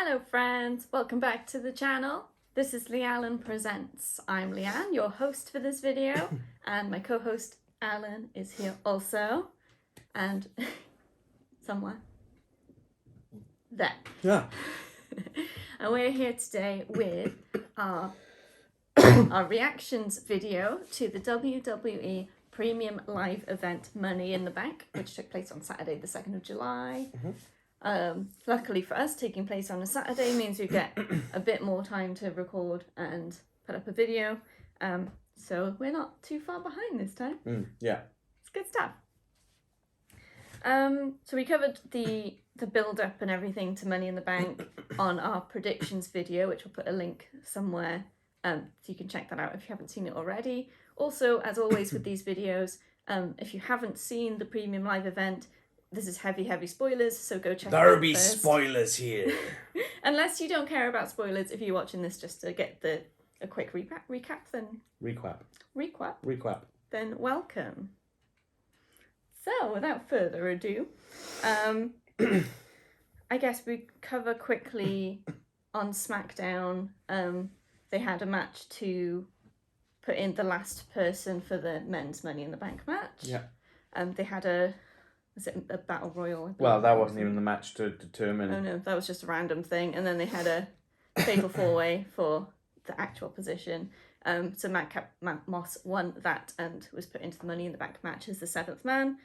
Hello friends, welcome back to the channel. This is Leanne Presents. I'm Leanne, your host for this video, and my co-host Alan is here also, and somewhere there. Yeah. And we're here today with our reactions video to the WWE Premium Live event Money in the Bank, which took place on Saturday the 2nd of July. Luckily for us, taking place on a Saturday means we get a bit more time to record and put up a video. So we're not too far behind this time. Yeah. It's good stuff. So we covered the build-up and everything to Money in the Bank on our predictions video, which we'll put a link somewhere so you can check that out if you haven't seen it already. Also, as always with these videos, if you haven't seen the Premium Live event, this is heavy spoilers, so go check it out There'll be first. spoilers here. Unless you don't care about spoilers, if you're watching this just to get a quick recap, then... Recap. Then welcome. So, without further ado, I guess we cover quickly on SmackDown. They had a match to put in the last person for the men's Money in the Bank match. Yeah. They had was it a battle royal? Well, that wasn't even the match to determine. Oh no, that was just a random thing. And then they had a fatal four-way for the actual position. So Madcap Moss won that and was put into the Money in the Bank match as the 7th man.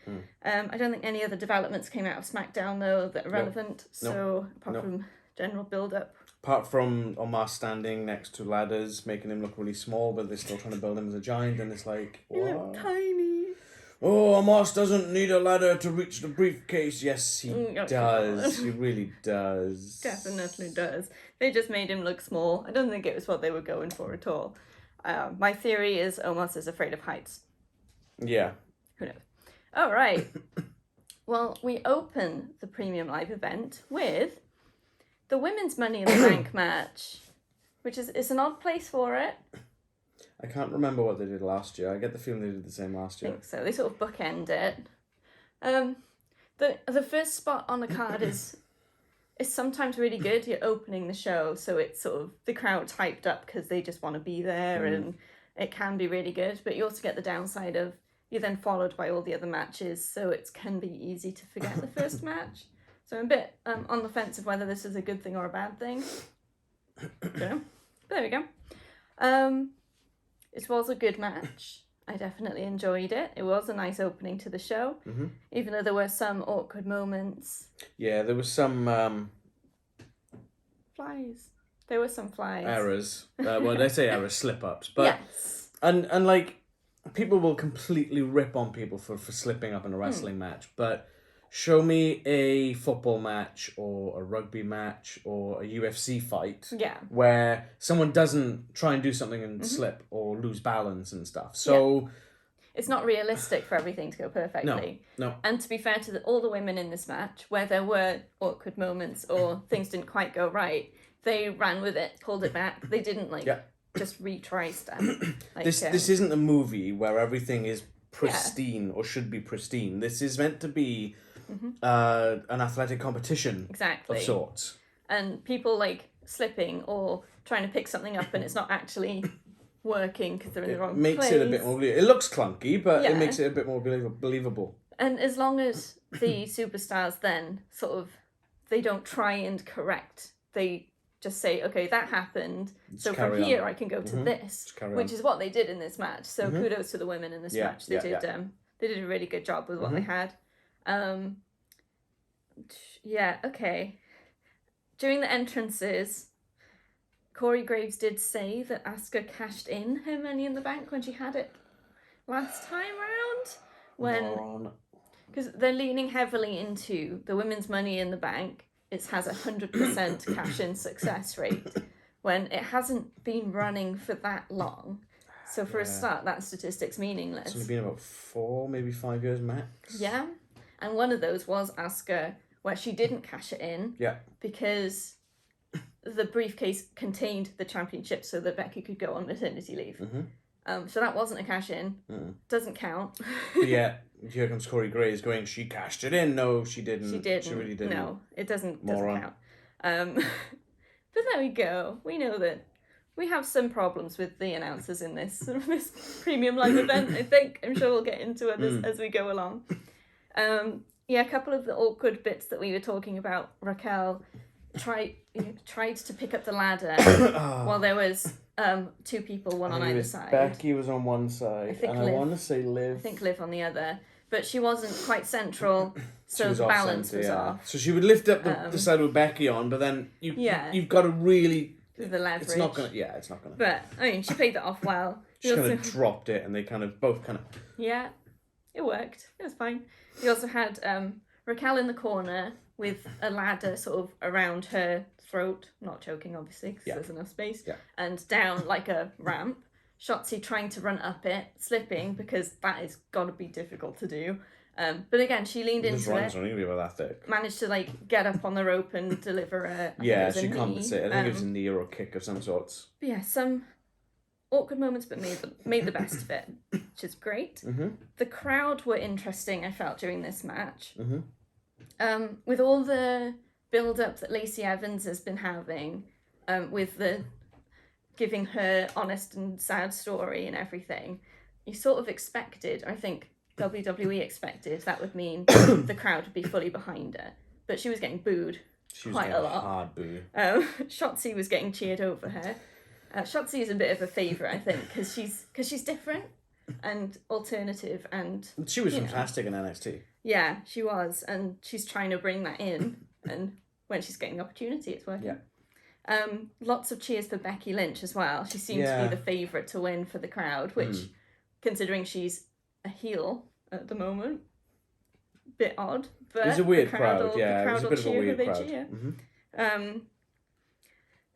I don't think any other developments came out of SmackDown though that are relevant. So apart from general build-up. Apart from Omos standing next to ladders, making him look really small, but they're still trying to build him as a giant, and it's like, You look what? tiny. Oh, Omos doesn't need a ladder to reach the briefcase. Yes, he does. He really does. Definitely does. They just made him look small. I don't think it was what they were going for at all. My theory is Omos is afraid of heights. Yeah. Who knows? All right. Well, we open the Premium Live event with the women's Money in the Bank match, which is an odd place for it. I can't remember what they did last year. I get the feeling they did the same last I year. think so. They sort of bookend it. The first spot on the card is sometimes really good. You're opening the show, so it's sort of the crowd's hyped up because they just want to be there, and it can be really good. But you also get the downside of you're then followed by all the other matches, so it can be easy to forget the first match. So I'm a bit on the fence of whether this is a good thing or a bad thing. But there we go. It was a good match. I definitely enjoyed it. It was a nice opening to the show, even though there were some awkward moments. Yeah, there was some... Flies. There were some flies. errors. Well, they say errors, slip-ups. But yes. And like, people will completely rip on people for slipping up in a wrestling match, but show me a football match or a rugby match or a UFC fight where someone doesn't try and do something and slip or lose balance and stuff. So it's not realistic for everything to go perfectly. No. And to be fair to all the women in this match, where there were awkward moments or things didn't quite go right, they ran with it, pulled it back. They didn't just retry stuff. Like, this isn't a movie where everything is pristine or should be pristine. This is meant to be an athletic competition of sorts. And people slipping or trying to pick something up and it's not actually working because they're in the wrong place. It makes it a bit more believable. It looks clunky, but it makes it a bit more believable. And as long as the superstars then they don't try and correct, they just say, okay, that happened, so from here I can go to this, which is what they did in this match. So kudos to the women in this match. They did a really good job with what they had. Okay. During the entrances, Corey Graves did say that Asuka cashed in her Money in the Bank when she had it last time round. Because they're leaning heavily into the women's Money in the Bank. It has 100% cash-in success rate when it hasn't been running for that long. So for a start, that statistic's meaningless. It's only been about 4, maybe 5 years max. Yeah. And one of those was Asuka, where she didn't cash it in. Yeah. Because the briefcase contained the championship so that Becky could go on maternity leave. So that wasn't a cash in. Doesn't count. But yeah, here comes Corey Graves going, she cashed it in. No, she didn't. She didn't. She really didn't. No, it doesn't count. But there we go. We know that we have some problems with the announcers in this premium live event, I think. I'm sure we'll get into it as we go along. A couple of the awkward bits that we were talking about. Raquel tried to pick up the ladder while there was two people, one on either side. Becky was on one side, I want to say Liv. I think Liv on the other. But she wasn't quite central, so the balance was off. So she would lift up the side with Becky on, but then you've got to really... The leverage. It's not gonna... But, I mean, she played that off well. She kind of dropped it, and they both kind of... Yeah, it worked. It was fine. We also had Raquel in the corner with a ladder sort of around her throat, not choking, obviously, because there's enough space, and down like a ramp. Shotzi trying to run up it, slipping, because that has got to be difficult to do. But again, she leaned into it. Not even about that thick. Managed to get up on the rope and deliver a she compensated. I think it was a knee or a kick of some sorts. But yeah, some awkward moments, but made the best of it, which is great. Mm-hmm. The crowd were interesting, I felt, during this match. Mm-hmm. With all the build-up that Lacey Evans has been having, with the giving her honest and sad story and everything, you sort of expected, I think WWE expected, that would mean the crowd would be fully behind her. But she was getting booed quite a lot. Hard boo. Shotzi was getting cheered over her. Shotzi is a bit of a favourite, I think, because she's different and alternative, and she was fantastic in NXT. Yeah, she was, and she's trying to bring that in, and when she's getting opportunity, it's working. Yeah. Lots of cheers for Becky Lynch as well. She seemed to be the favourite to win for the crowd, which, considering she's a heel at the moment, bit odd. But it's a weird crowd. Yeah, it was a bit of a weird crowd. Mm-hmm.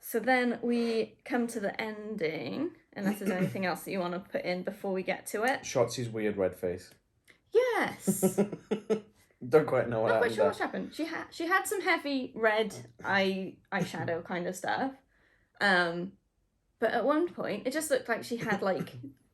So then we come to the ending, unless there's anything else that you want to put in before we get to it. Shotzi's weird red face. Yes. Don't quite know what happened. Not quite sure what happened. She had some heavy red eyeshadow kind of stuff. But at one point, it just looked like she had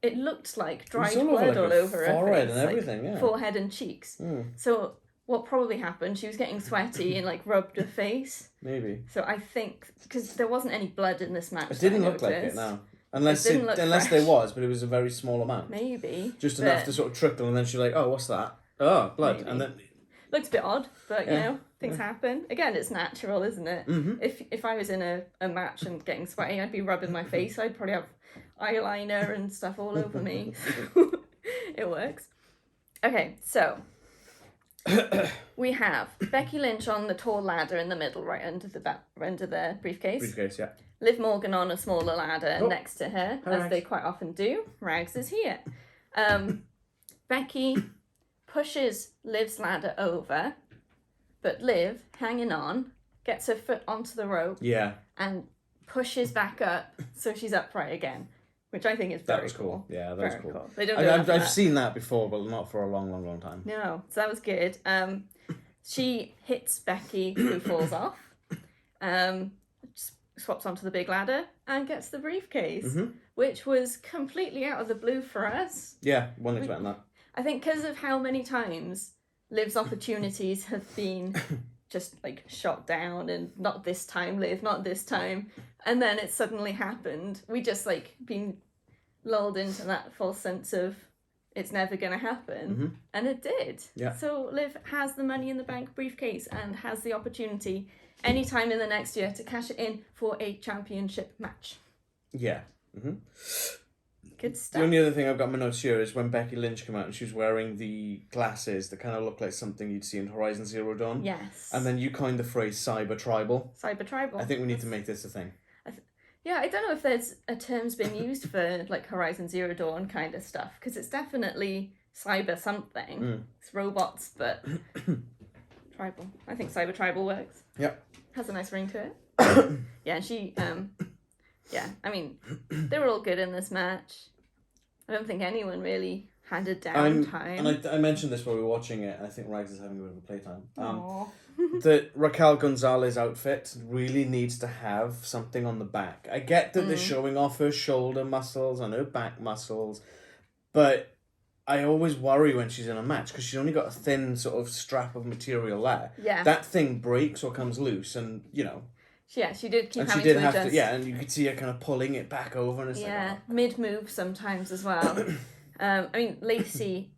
it looked like dried blood all over her forehead face, and everything, forehead and cheeks. So what probably happened? She was getting sweaty and rubbed her face. Maybe. So I think because there wasn't any blood in this match. It didn't look like it, no. Unless there was, but it was a very small amount. Maybe. Just enough to sort of trickle, and then she's like, "Oh, what's that? Oh, blood." Maybe. And then looks a bit odd, but things happen. Again, it's natural, isn't it? Mm-hmm. If I was in a match and getting sweaty, I'd be rubbing my face. I'd probably have eyeliner and stuff all over me. It works. Okay, so we have Becky Lynch on the tall ladder in the middle, right under the briefcase. Briefcase, yeah. Liv Morgan on a smaller ladder next to her, as they quite often do. Rags is here. Becky pushes Liv's ladder over, but Liv, hanging on, gets her foot onto the rope. Yeah. And pushes back up so she's upright again, which I think is very cool. Yeah, that was cool. They don't I've seen that before, but not for a long, long, long time. No, so that was good. She hits Becky, who falls off, swaps onto the big ladder, and gets the briefcase, which was completely out of the blue for us. Yeah, wasn't expecting that. I think because of how many times Liv's opportunities have been just shot down, and not this time, Liv, not this time, and then it suddenly happened. We just been lulled into that false sense of it's never going to happen, and it did. Yeah. So Liv has the Money in the Bank briefcase and has the opportunity anytime in the next year to cash it in for a championship match. Yeah. Good stuff. The only other thing I've got in my notes here is when Becky Lynch came out and she was wearing the glasses that kind of look like something you'd see in Horizon Zero Dawn. Yes. And then you coined the phrase cyber tribal. Cyber tribal. I think we need to make this a thing. Yeah, I don't know if there's a term's been used for Horizon Zero Dawn kind of stuff, because it's definitely cyber something. It's robots, but tribal. I think cyber tribal works. Yep. Has a nice ring to it. Yeah, and she, I mean, they were all good in this match. I don't think anyone really had a downtime. And I mentioned this while we were watching it, and I think Rags is having a bit of a playtime. The Raquel Gonzalez outfit really needs to have something on the back. I get that they're showing off her shoulder muscles and her back muscles, but I always worry when she's in a match because she's only got a thin sort of strap of material there. Yeah. That thing breaks or comes loose, and she did keep and having she did to have adjust. to, and you could see her kind of pulling it back over, and it's mid-move sometimes as well. I mean, Lacey,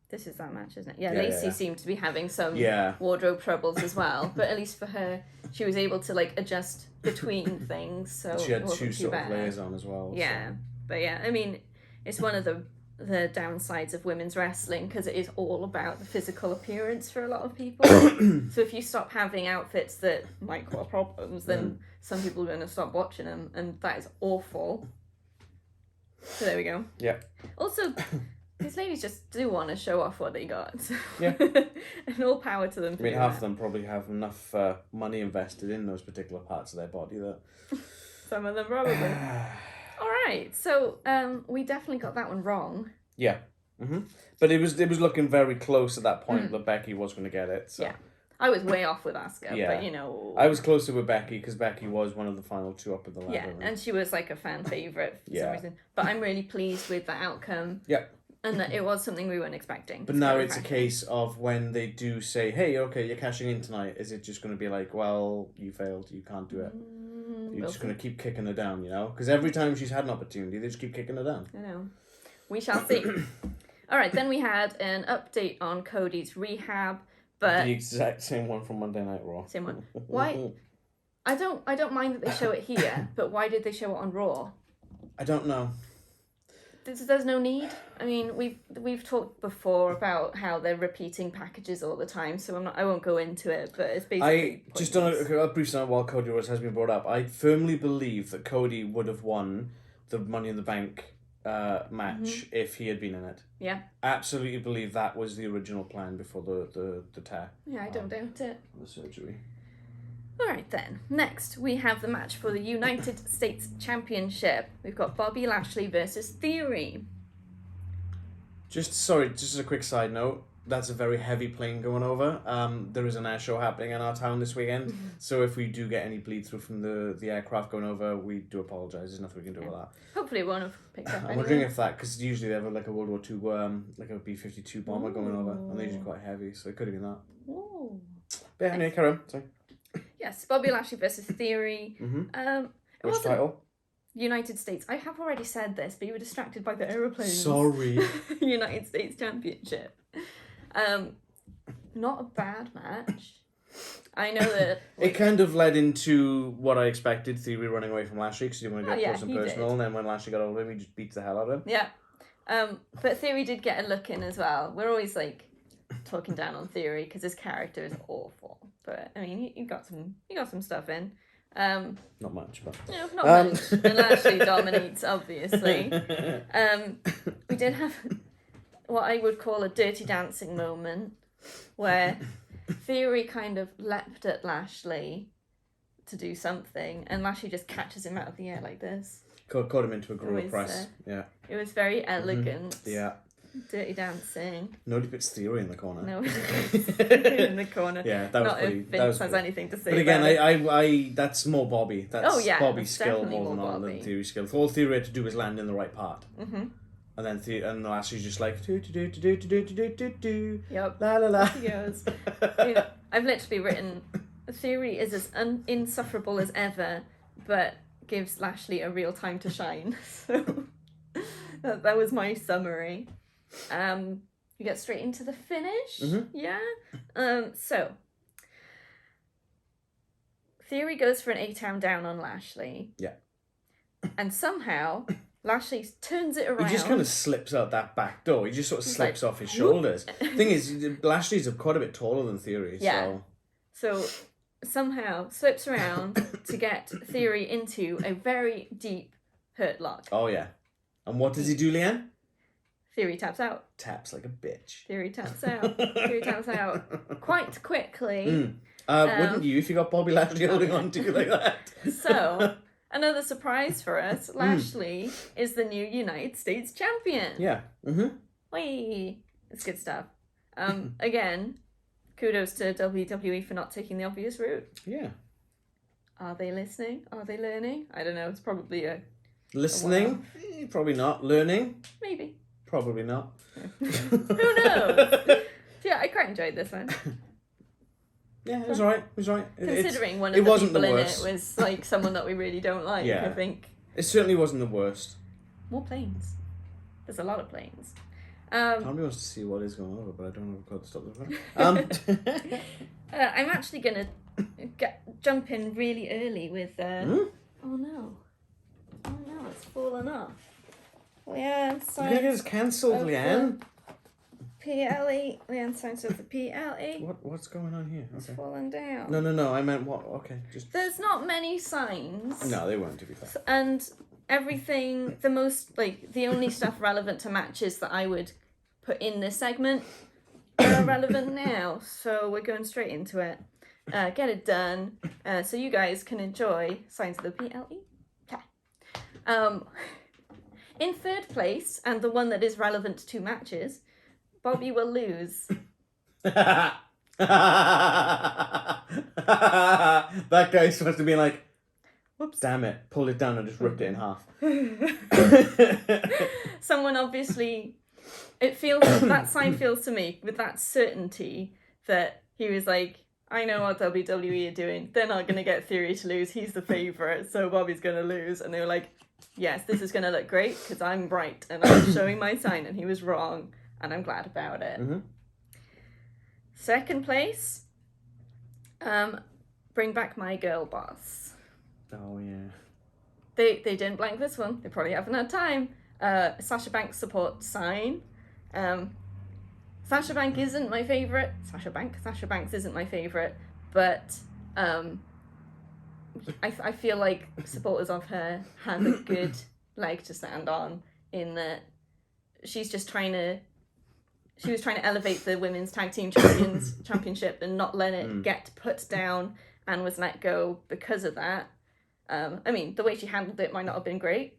this is that match, isn't it? Yeah, Lacey seemed to be having some wardrobe troubles as well, but at least for her, she was able to like adjust between things, so she had it wasn't two too sort bad. of layers on as well. Yeah, so. but yeah, I mean, it's one of the downsides of women's wrestling because it is all about the physical appearance for a lot of people. So if you stop having outfits that might cause problems, then some people are going to stop watching them, and that is awful. So there we go. Yeah. Also, these ladies just do want to show off what they got. So. Yeah. And all power to them. I mean, half of them probably have enough money invested in those particular parts of their body that... Some of them probably. Alright, so we definitely got that one wrong. Yeah. Mm-hmm. But it was looking very close at that point that Becky was going to get it. So. Yeah. I was way off with Asuka, but you know... I was closer with Becky because Becky was one of the final two up in the ladder. Yeah, and she was like a fan favourite for some reason. But I'm really pleased with the outcome. Yeah. And that it was something we weren't expecting. But now it's a case of when they do say, hey, okay, you're cashing in tonight, is it just going to be like, well, you failed, you can't do it? You're just going to keep kicking her down, you know? Because every time she's had an opportunity, they just keep kicking her down. I know. We shall see. All right, then we had an update on Cody's rehab, but... The exact same one from Monday Night Raw. Same one. Why? I don't mind that they show it here, but why did they show it on Raw? I don't know. There's no need. I mean, we've talked before about how they're repeating packages all the time, so I won't go into it. But it's basically just on a brief note while Cody Rhodes has been brought up. I firmly believe that Cody would have won the Money in the Bank match if he had been in it. Yeah. Absolutely believe that was the original plan before the tear. Yeah, I don't doubt it. The surgery. Alright then, next we have the match for the United States Championship. We've got Bobby Lashley versus Theory. Just a quick side note. That's a very heavy plane going over. There is an air show happening in our town this weekend, so if we do get any bleed through from the aircraft going over, we do apologise. There's nothing we can do with that. Hopefully it won't have picked up I'm wondering if that, because usually they have like a World War II, like a B-52 bomber going over, and they're usually quite heavy, so it could have been that. Ooh. But anyway, carry on. Sorry. Yes, Bobby Lashley versus Theory. Which title? United States. I have already said this, but you were distracted by the aeroplanes. Sorry. United States Championship. Not a bad match. I know that... It kind of led into what I expected, Theory running away from Lashley, because he didn't want to get close and personal, and then when Lashley got hold of him, he just beats the hell out of him. Yeah. But Theory did get a look in as well. We're always, like, talking down on Theory, because his character is awful. But, I mean, he got some stuff in. Not much, but... No, not much. And Lashley dominates, obviously. We did have what I would call a dirty dancing moment, where Theory kind of leapt at Lashley to do something, and Lashley just catches him out of the air like this. Caught him into a gorilla press. Yeah. It was very elegant. Yeah. Dirty dancing. Nobody puts Theory in the corner. No, in the corner. Yeah, that was Not pretty. If Vince has anything to say. But again, about it. I that's more Bobby. That's Bobby's skill more than Theory's skill. All Theory had to do was land in the right part. And then and Lashley's just like do. Yep. La la la. He goes. I've literally written Theory is as insufferable as ever, but gives Lashley a real time to shine. So that was my summary. You get straight into the finish. Yeah. So Theory goes for an 8-count down on Lashley. Yeah. And somehow Lashley turns it around. He just kind of slips out that back door. He just sort of slips off his shoulders. Thing is, Lashley's quite a bit taller than Theory. Yeah. So somehow slips around to get Theory into a very deep hurt lock. Oh yeah. And what does he do, Leanne? Theory taps out. Taps like a bitch. Theory taps out. Theory taps out quite quickly. Wouldn't you if you got Bobby Lashley holding on to you like that? So, another surprise for us. Lashley is the new United States champion. Yeah. Whee! It's good stuff. Again, kudos to WWE for not taking the obvious route. Yeah. Are they listening? Are they learning? I don't know. It's probably a... Listening? Probably not. Learning? Maybe. Probably not. Who knows? Yeah, I quite enjoyed this one. Yeah, it was alright. It was alright. Considering one of the people in it was like someone that we really don't like, I think. It certainly wasn't the worst. More planes. There's a lot of planes. Tommy wants to see what is going over, but I don't know how to stop the I'm actually going to jump in really early with... Oh no, it's fallen off. Leanne signs... You're going to get us cancelled, Leanne? PLE. Leanne signs of the PLE. What's going on here? It's fallen down. No, I meant what? Okay, just... There's not many signs. No, they weren't, to be fair. And everything, the only stuff relevant to matches that I would put in this segment are relevant now. So we're going straight into it. Get it done. So you guys can enjoy signs of the PLE. Okay. In third place, and the one that is relevant to matches, Bobby will lose. That guy's supposed to be like, whoops, damn it, pulled it down and just ripped it in half. Someone obviously, that sign feels to me with that certainty that he was like, I know what WWE are doing. They're not going to get Theory to lose. He's the favourite, so Bobby's going to lose. And they were like, yes, this is going to look great because I'm right and I'm showing my sign and he was wrong. And I'm glad about it. Mm-hmm. Second place, bring back my girl boss. Oh, yeah. They didn't blank this one. They probably haven't had time. Sasha Banks support sign. Sasha Banks isn't my favourite. Sasha Banks isn't my favourite. But I feel like supporters of her have a good leg to stand on in that she was trying to elevate the women's tag team championship and not let it get put down and was let go because of that. I mean, the way she handled it might not have been great,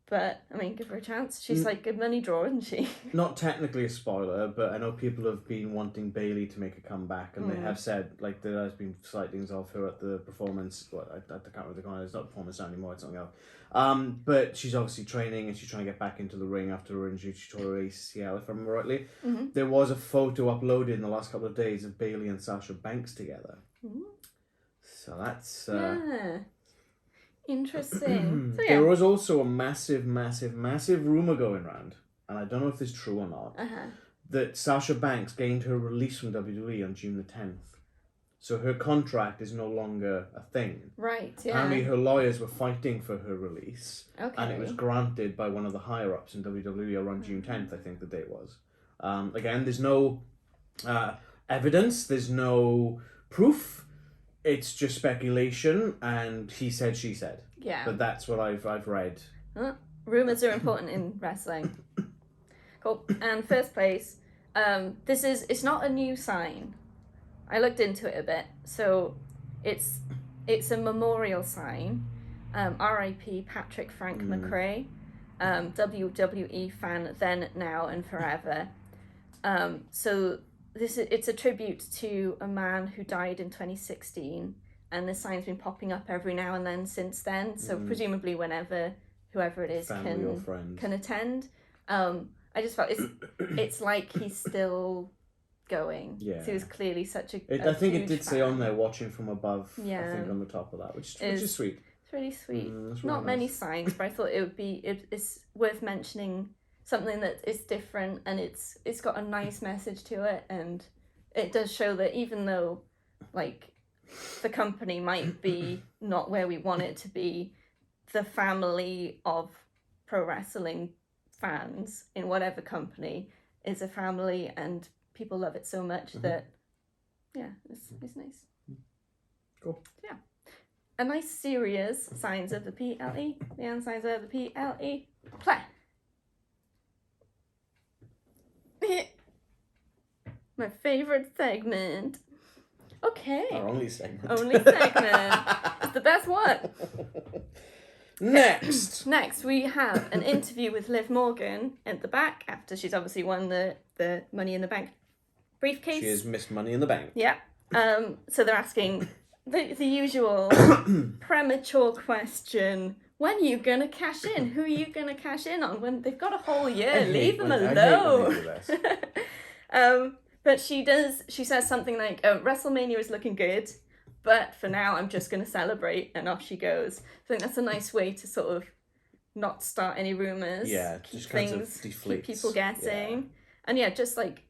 but I mean, give her a chance. She's like a money draw, isn't she? Not technically a spoiler, but I know people have been wanting Bayley to make a comeback, and they have said like there has been sightings of her at the performance. Well, I can't remember the kind. It's not performance now anymore. It's something else. But she's obviously training and she's trying to get back into the ring after her injury. She tore her ACL, if I remember rightly. Mm-hmm. There was a photo uploaded in the last couple of days of Bayley and Sasha Banks together. Mm-hmm. So that's... Interesting. So, There was also a massive rumour going around, and I don't know if this is true or not, that Sasha Banks gained her release from WWE on June the 10th. So her contract is no longer a thing. Right, yeah. Apparently her lawyers were fighting for her release. Okay. And it was granted by one of the higher-ups in WWE around June 10th, I think the date was. Again, there's no evidence, there's no proof. It's just speculation, and he said, she said. Yeah. But that's what I've read. Rumours are important in wrestling. Cool. And first place, it's not a new sign. I looked into it a bit. So it's a memorial sign. R.I.P. Patrick Frank McRae, WWE fan then, now, and forever. So it's a tribute to a man who died in 2016, and this sign's been popping up every now and then since then. So presumably whenever whoever it is can attend. I just felt it's like he's still going. Yeah. So he was clearly such a I think it did fan. Say on there, watching from above. Yeah. I think on the top of that, which is sweet. It's really sweet. Really Not many signs, but I thought it's worth mentioning something that is different, and it's got a nice message to it, and it does show that even though like the company might be not where we want it to be, the family of pro wrestling fans in whatever company is a family, and people love it so much that it's nice. Cool. Yeah. A nice serious signs of the PLE. The signs of the PLE. Play. My favourite segment. Okay. Our only segment. It's the best one. Next we have an interview with Liv Morgan at the back after she's obviously won the Money in the Bank briefcase. She has missed Money in the Bank. Yeah. So they're asking the usual premature question. When are you going to cash in? Who are you going to cash in on? When they've got a whole year, leave them alone. But she says something like, WrestleMania is looking good, but for now I'm just going to celebrate, and off she goes. I think that's a nice way to sort of not start any rumours. Yeah, just kind of deflates. Keep people guessing. And yeah, just like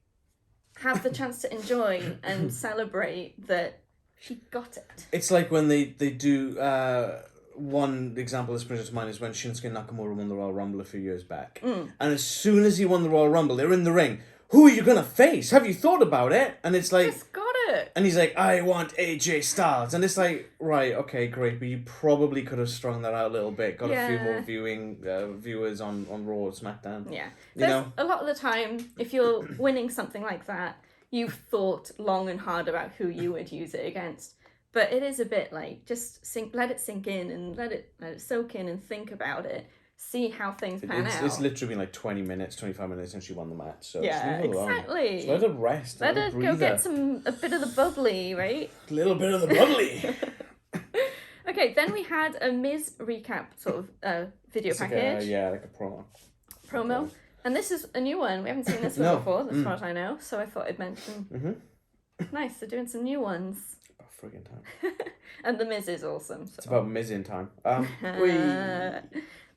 have the chance to enjoy and celebrate that she got it. It's like when they do, one example that springs to mind is when Shinsuke Nakamura won the Royal Rumble a few years back. And as soon as he won the Royal Rumble, they're in the ring. Who are you going to face? Have you thought about it? And it's like... Just got it. And he's like, I want AJ Styles. And it's like, right, okay, great, but you probably could have strung that out a little bit. Got a few more viewers on Raw or SmackDown. Yeah. You know? A lot of the time, if you're winning something like that, you've thought long and hard about who you would use it against. But it is a bit like, just let it sink in and let it soak in and think about it. See how things pan out. It's literally been like 20 minutes, 25 minutes since she won the match. So yeah, just leave her exactly. Alone. Just let her rest. Let her go get a bit of the bubbly, right? A little bit of the bubbly. Okay, then we had a Miz recap sort of video package. Like a promo. Okay. And this is a new one. We haven't seen this one before, as far as I know. So I thought I'd mention. Nice, they're doing some new ones. About friggin' time. And the Miz is awesome. So. It's about Miz in time.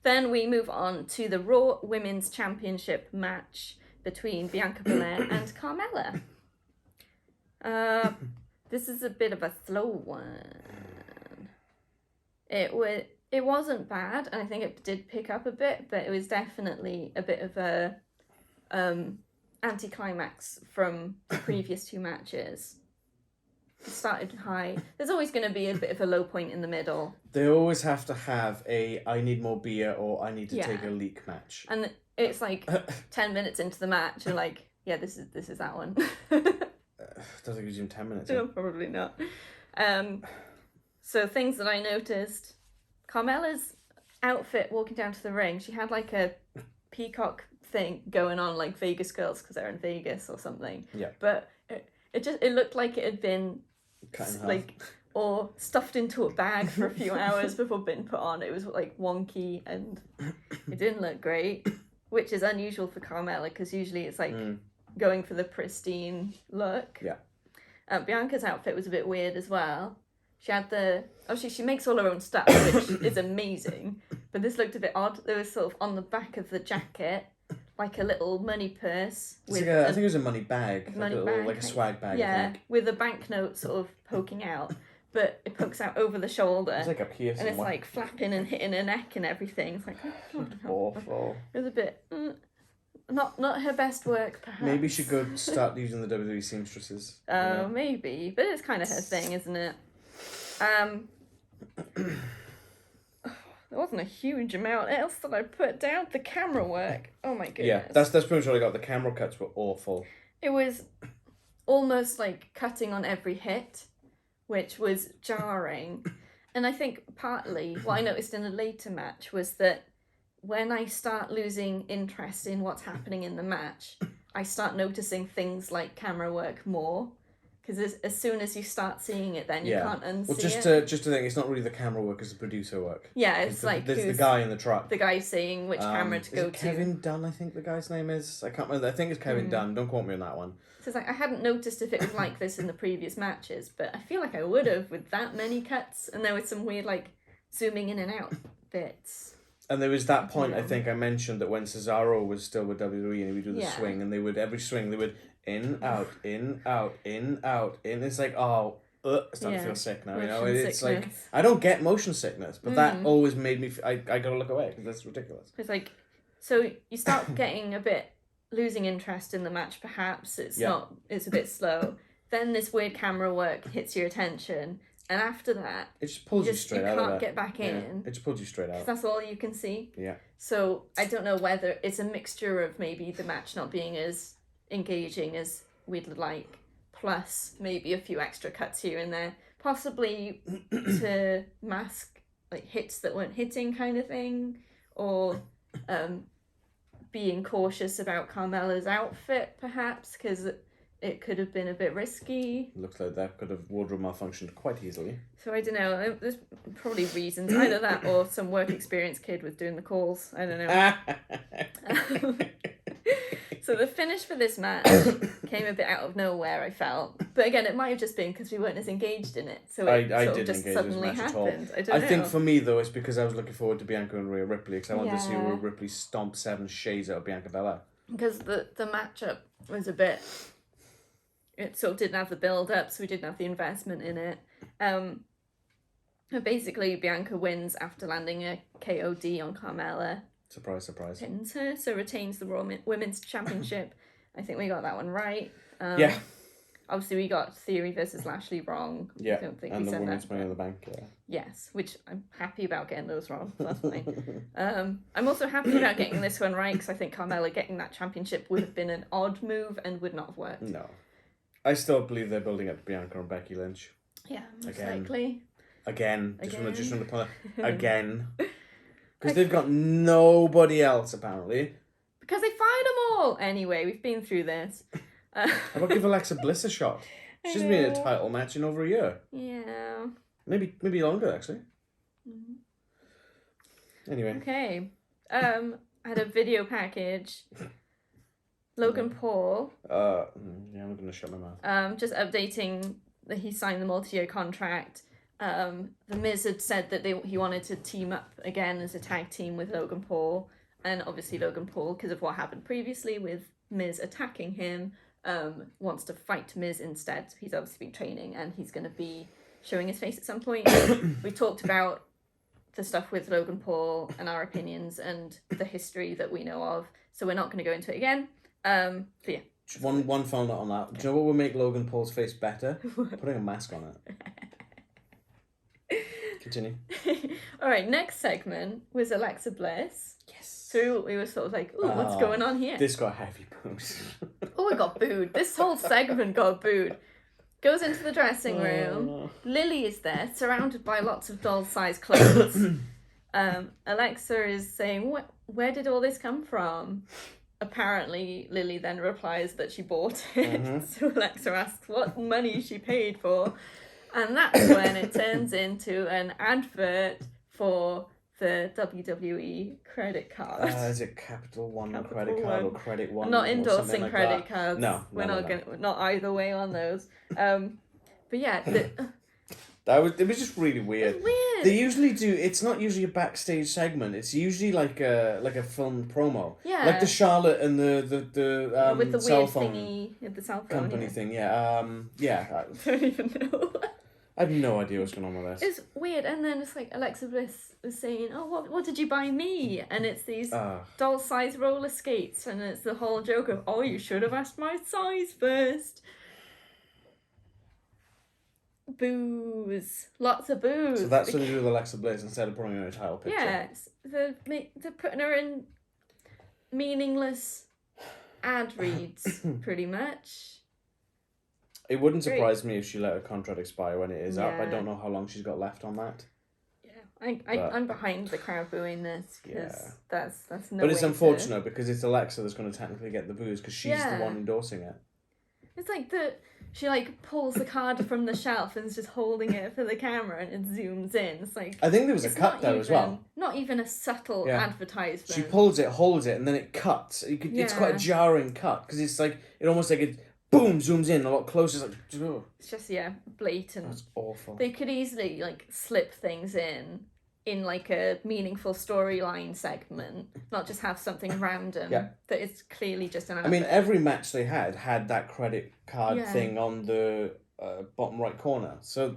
Then we move on to the Raw Women's Championship match between Bianca Belair and Carmella. This is a bit of a slow one. It wasn't bad, and I think it did pick up a bit, but it was definitely a bit of a anticlimax from the previous two matches. It started high. There's always going to be a bit of a low point in the middle. They always have to have a I need more beer or I need to take a leak match. And it's like 10 minutes into the match and like, yeah, this is that one. Doesn't give you 10 minutes. No, probably not. So things that I noticed. Carmella's outfit walking down to the ring, she had like a peacock thing going on like Vegas Girls because they're in Vegas or something. Yeah. But it looked like it had been like or stuffed into a bag for a few hours before being put on. It was like wonky and it didn't look great, which is unusual for Carmella because usually it's like going for the pristine look. Yeah. Bianca's outfit was a bit weird as well. She had she makes all her own stuff, which is amazing. But this looked a bit odd. There was sort of on the back of the jacket, like a little money purse. I think it was a money bag. Like a swag bag, yeah, I think. with a banknote sort of poking out. But it pokes out over the shoulder. It's like up here somewhere. And it's like flapping and hitting her neck and everything. It's like, awful. It was a bit... Not her best work, perhaps. Maybe she could start using the WWE seamstresses. Maybe. But it's kind of her thing, isn't it? There wasn't a huge amount else that I put down. The camera work. Oh my goodness. Yeah, that's pretty much all I got. The camera cuts were awful. It was almost like cutting on every hit, which was jarring. And I think partly what I noticed in a later match was that when I start losing interest in what's happening in the match, I start noticing things like camera work more. Because as soon as you start seeing it, then you can't unsee it. Just to think, it's not really the camera work, it's the producer work. Yeah, it's there's the guy in the truck. The guy saying which camera to go to. Kevin Dunn, I think the guy's name is. I can't remember. I think it's Kevin Dunn. Don't quote me on that one. So it's like, I hadn't noticed if it was like this in the previous matches, but I feel like I would have with that many cuts, and there was some weird like zooming in and out bits. And there was that point, I think I mentioned that when Cesaro was still with WWE and he would do the swing, and every swing they would in, out, in, out, in, out, in. It's like, it's starting to feel sick now, you know? It's like, I don't get motion sickness, but that always made me, I gotta look away, because that's ridiculous. It's like, so you start getting losing interest in the match, perhaps. It's a bit slow. Then this weird camera work hits your attention. And after that, it just pulls you straight out of You can't that. get back in. It just pulls you straight out. That's all you can see. Yeah. So I don't know whether it's a mixture of maybe the match not being as engaging as we'd like, plus maybe a few extra cuts here and there, possibly to mask like hits that weren't hitting kind of thing, or being cautious about Carmella's outfit perhaps, because it could have been a bit risky. Looks like that could have wardrobe malfunctioned quite easily. So I don't know. There's probably reasons. Either that or some work experience kid was doing the calls. I don't know. So the finish for this match came a bit out of nowhere, I felt. But again, it might have just been because we weren't as engaged in it. So it I sort of didn't just engage suddenly this match at all. happened. I don't know. think for me, though, it's because I was looking forward to Bianca and Rhea Ripley, because I wanted to see Yeah. Rhea Ripley stomp 7 shades out of Bianca Belair. Because the matchup was a bit... It sort of didn't have the build-up, so we didn't have the investment in it. And basically, Bianca wins after landing a KOD on Carmella. Surprise, surprise. Pins her, so retains the Raw Women's Championship. I think we got that one right. Yeah. Obviously, we got Theory versus Lashley wrong. Yeah, I don't think and we the said Women's that. Money in the Bank, yeah. Yes, which I'm happy about getting those wrong. So that's fine. I'm also happy about getting this one right, because I think Carmella getting that championship would have been an odd move and would not have worked. No. I still believe they're building up Bianca and Becky Lynch. Yeah, most Again. likely. Again. Just from the point. Again. Because Because they've got nobody else, apparently. they fired them all! Anyway, we've been through this. How about give Alexa Bliss a shot? She's been in a title match in over a year. Yeah. Maybe longer, actually. Mm-hmm. Anyway. Okay. I had a video package. Logan Paul. Yeah, I'm going to shut my mouth. Just updating that he signed the multi-year contract. The Miz had said that he wanted to team up again as a tag team with Logan Paul. And obviously Logan Paul, because of what happened previously with Miz attacking him, wants to fight Miz instead. He's obviously been training and he's going to be showing his face at some point. We talked about the stuff with Logan Paul and our opinions and the history that we know of. So we're not going to go into it again. But yeah. One final note on that. Do you know what would make Logan Paul's face better? Putting a mask on it. Continue. All right, next segment was Alexa Bliss. Yes. So we were sort of like, ooh, what's going on here? This got heavy booze. Oh, it got booed. This whole segment got booed. Goes into the dressing room. Lily is there, surrounded by lots of doll-sized clothes. Alexa is saying, where did all this come from? Apparently, Lily then replies that she bought it. Mm-hmm. So Alexa asks what money she paid for. And that's when it turns into an advert for the WWE credit card. Is it Capital One Capital credit card One. or Credit One? I'm not or something endorsing like credit that? cards. No, we're no. not either way on those. But yeah, It was just really weird. it's weird. They usually do. It's not usually a backstage segment. It's usually like a film promo. Yeah. Like the Charlotte and the with the cell weird phone thingy with the cell phone company yeah. thing. Yeah. I don't even know. I have no idea what's going on with this. It's weird, and then it's like Alexa Bliss was saying, "Oh, what did you buy me?" And it's these doll-sized roller skates, and it's the whole joke of, "Oh, you should have asked my size first." Booze, lots of booze. So that's what they do with Alexa Bliss instead of putting her in a title picture. Yeah, they're putting her in meaningless ad reads, pretty much. It wouldn't surprise me if she let her contract expire when it is up. I Yeah. don't know how long she's got left on that. Yeah, I'm behind the crowd booing this because that's no. But it's way unfortunate because it's Alexa that's going to technically get the booze because she's the one endorsing it. It's like she like pulls the card from the shelf and is just holding it for the camera and it zooms in. It's like I think there was a cut there as well. Not even a subtle advertisement. She pulls it, holds it, and then it cuts. It's quite a jarring cut because it's like it almost like it boom zooms in a lot closer. It's like ugh. It's just blatant. That's awful. They could easily like slip things in like a meaningful storyline segment, not just have something random that is clearly just an advert. I mean, every match they had that credit card thing on the bottom right corner. So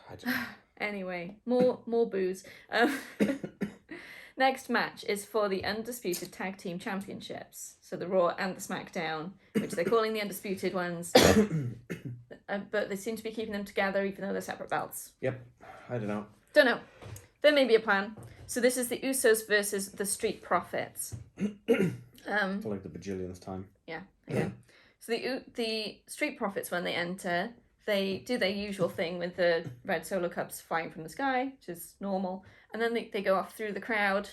I don't know. Anyway, more booze. Next match is for the Undisputed Tag Team Championships. So the Raw and the SmackDown, which they're calling the Undisputed ones. But they seem to be keeping them together even though they're separate belts. Yep. I don't know. Don't know. There may be a plan. So this is the Usos versus the Street Profits. For like the bajillionth time. Yeah. So the Street Profits, when they enter, they do their usual thing with the red solo cups flying from the sky, which is normal. And then they go off through the crowd,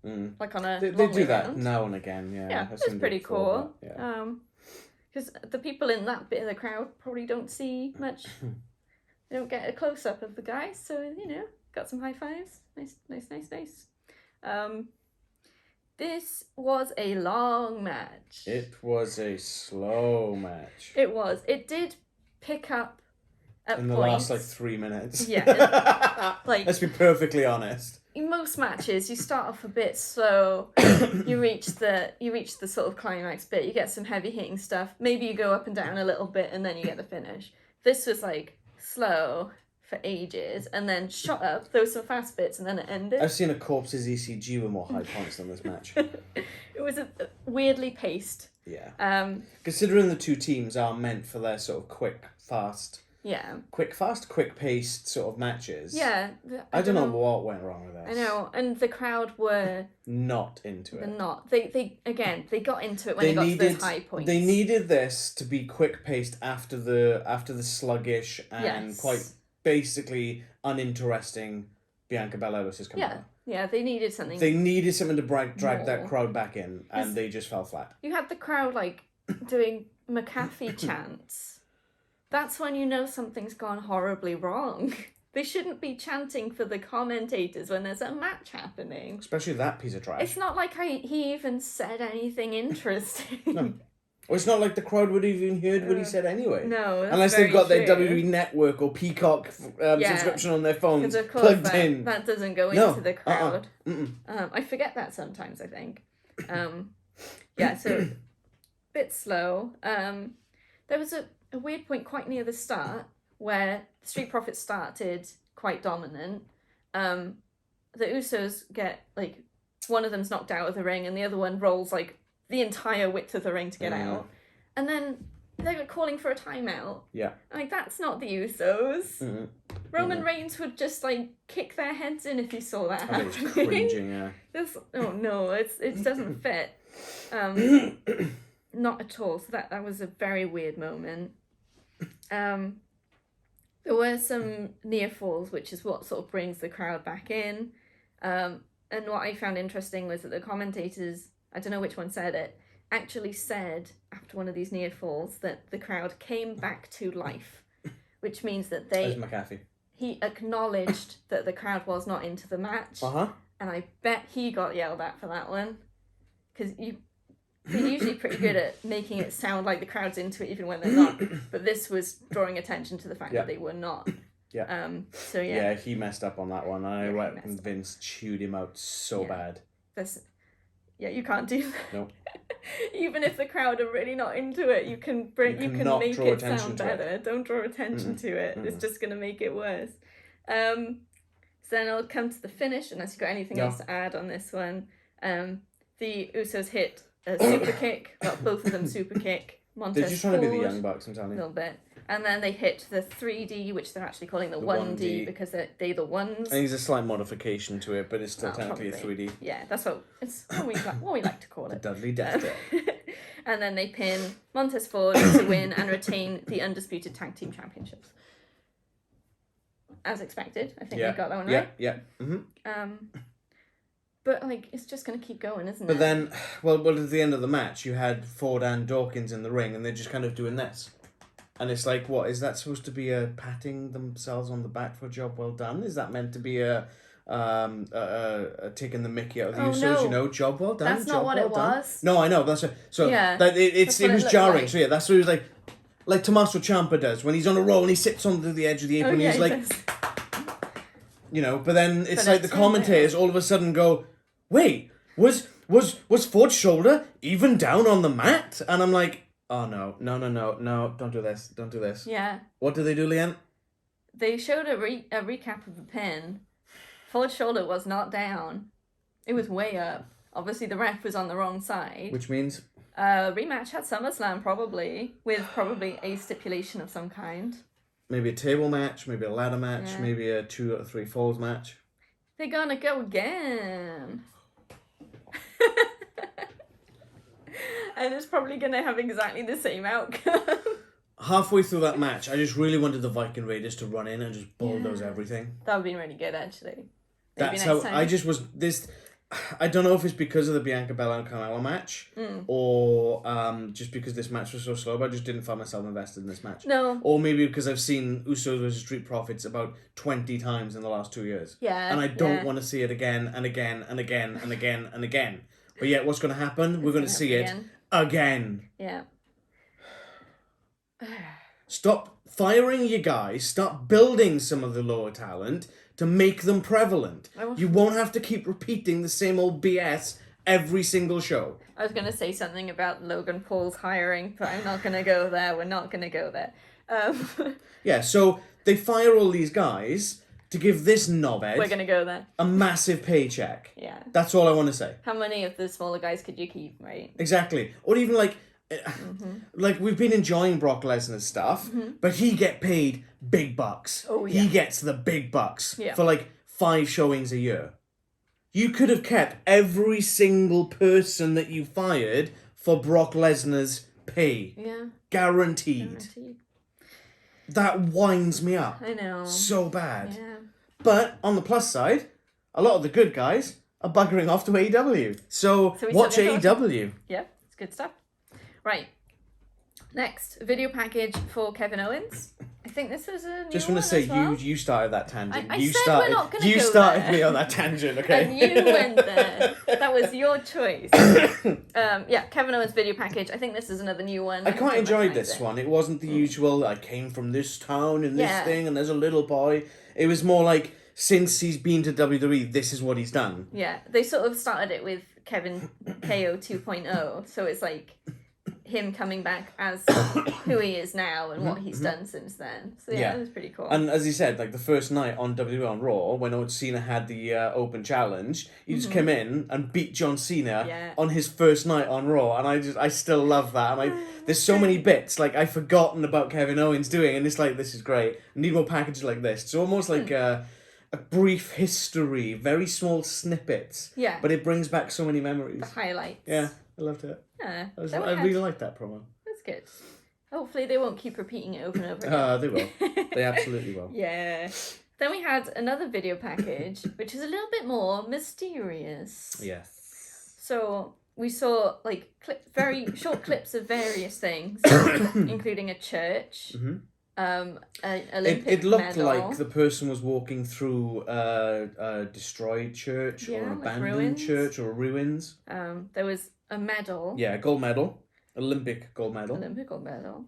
like on a They long do way that round. now and again, Yeah, I've it's seen pretty it before, cool. but, Because the people in that bit of the crowd probably don't see much. They don't get a close up of the guys, so got some high fives. Nice. This was a long match. It was a slow match. It was. It did pick up at in the points. last 3 minutes. Yeah. Let's be perfectly honest. In most matches, you start off a bit slow. you reach the sort of climax bit. You get some heavy hitting stuff. Maybe you go up and down a little bit, and then you get the finish. This was slow for ages, and then shot up. There were some fast bits, and then it ended. I've seen a corpse's ECG with more high points than this match. It was weirdly paced. Yeah. Considering the two teams are meant for their sort of quick, fast, quick-paced sort of matches. Yeah. I don't know what went wrong with this. I know, and the crowd were not into it. They're not. They got into it when they got to those high points. They needed this to be quick-paced after the sluggish and quite basically uninteresting Bianca Belair versus Carmella. Yeah, they needed something. They needed something to drag that crowd back in, and they just fell flat. You had the crowd doing McAfee chants. That's when you know something's gone horribly wrong. They shouldn't be chanting for the commentators when there's a match happening. Especially that piece of trash. It's not like he even said anything interesting. No. Well, it's not like the crowd would have even heard what he said anyway. No, that's unless they've got true. their WWE Network or Peacock subscription on their phones plugged in. That doesn't go into the crowd. I forget that sometimes, I think. So bit slow. There was a weird point quite near the start where the Street Profits started quite dominant. The Usos get one of them's knocked out of the ring and the other one rolls the entire width of the ring to get out, and then they're calling for a timeout. Yeah, that's not the Usos. Roman Reigns would just kick their heads in if he saw that happening. It's cringing. Yeah. It doesn't fit. Not at all. So that was a very weird moment. There were some near falls, which is what sort of brings the crowd back in. And what I found interesting was that the commentators, I don't know which one said it, actually said after one of these near falls that the crowd came back to life, which means that he acknowledged that the crowd was not into the match. And I bet he got yelled at for that one, because they're usually pretty good at making it sound like the crowd's into it even when they're not. But this was drawing attention to the fact that they were not. Yeah. Yeah, he messed up on that one. I reckon Vince chewed him out so bad. You can't do that. No. Even if the crowd are really not into it, you can make it sound better. Don't draw attention to it. It's just going to make it worse. So then I'll come to the finish, unless you've got anything else to add on this one. The Usos hit a super kick. Well, both of them super kick. Montez They're just trying to be the Young Bucks, I'm telling you. A little bit. And then they hit the 3D, which they're actually calling the 1D because they're the ones. I think there's a slight modification to it, but it's still technically probably. a 3D. Yeah, that's what we like to call it. The Dudley Death Trap. And then they pin Montez Ford to win and retain the Undisputed Tag Team Championships. As expected. I think we got that one right. Yeah. Mm-hmm. But it's just going to keep going, isn't it? But then, well, at the end of the match, you had Ford and Dawkins in the ring, and they're just kind of doing this. And it's what is that supposed to be a patting themselves on the back for a job well done? Is that meant to be a taking the mickey out of the Usos? No. Job well done. That's not what it was. No, I know. That's so. Yeah, it was jarring. So that's what it was like Tommaso Ciampa does when he's on a roll and he sits on the edge of the apron. And he's but then it's the commentators all of a sudden go, wait, was Ford's shoulder even down on the mat? And I'm like, oh, no, don't do this. Yeah. What did they do, Leanne? They showed a recap of the pin. Ford's shoulder was not down. It was way up. Obviously, the ref was on the wrong side. Which means? Rematch at SummerSlam, probably, with probably a stipulation of some kind. Maybe a table match, maybe a ladder match, maybe a 2 or 3 falls match. They're gonna go again. And it's probably going to have exactly the same outcome. Halfway through that match, I just really wanted the Viking Raiders to run in and just bulldoze everything. That would have been really good, actually. That's how I just was this. I don't know if it's because of the Bianca Belair and Carmella match, or just because this match was so slow, but I just didn't find myself invested in this match. No. Or maybe because I've seen Usos versus Street Profits about 20 times in the last 2 years. Yeah. And I don't want to see it again and again and again and again and again. But yet, what's going to happen? We're going to see it again. Yeah. Stop firing your guys. Start building some of the lower talent to make them prevalent. You won't have to keep repeating the same old BS every single show. I was going to say something about Logan Paul's hiring, but I'm not going to go there. We're not going to go there. Yeah, so they fire all these guys to give this knobhead We're going to go there. a massive paycheck. Yeah. That's all I want to say. How many of the smaller guys could you keep, right? Exactly. Or even like we've been enjoying Brock Lesnar's stuff, but he get paid big bucks. Oh, yeah. He gets the big bucks Yeah. for like 5 showings a year. You could have kept every single person that you fired for Brock Lesnar's pay. Yeah. Guaranteed. That winds me up. I know. So bad. Yeah. But on the plus side, a lot of the good guys are buggering off to AEW. So watch AEW. Yeah, it's good stuff. Right. Next, video package for Kevin Owens. I think this was a new Just want to say, you started that tangent. I you said started, we're not going to You go started there. me on that tangent, okay? And you went there. That was your choice. Yeah, Kevin Owens video package. I think this is another new one. I quite enjoyed recognise this it. one. It wasn't the usual, I came from this town and this Yeah. thing and there's a little boy. It was more like, since he's been to WWE, this is what he's done. Yeah, they sort of started it with Kevin KO 2.0, so it's like him coming back as who he is now and what he's done since then. So yeah, it was pretty cool. And as he said, like the first night on WWE on Raw, when Cena had the open challenge, he just came in and beat John Cena on his first night on Raw, and I still love that. And there's so many bits like I've forgotten about Kevin Owens doing, and it's like, this is great. I need more packages like this. It's almost like a brief history, very small snippets. Yeah. But it brings back so many memories. The highlights. Yeah, I loved it. Yeah. I really liked that promo. That's good. Hopefully they won't keep repeating it over and over again. They will. They absolutely will. Yeah. Then we had another video package, which is a little bit more mysterious. Yes. So we saw like very short clips of various things, including a church, an Olympic It looked medal. like the person was walking through a destroyed church or an like abandoned ruins. church or ruins. There was a medal. Yeah, gold medal. Olympic gold medal. Olympic gold medal.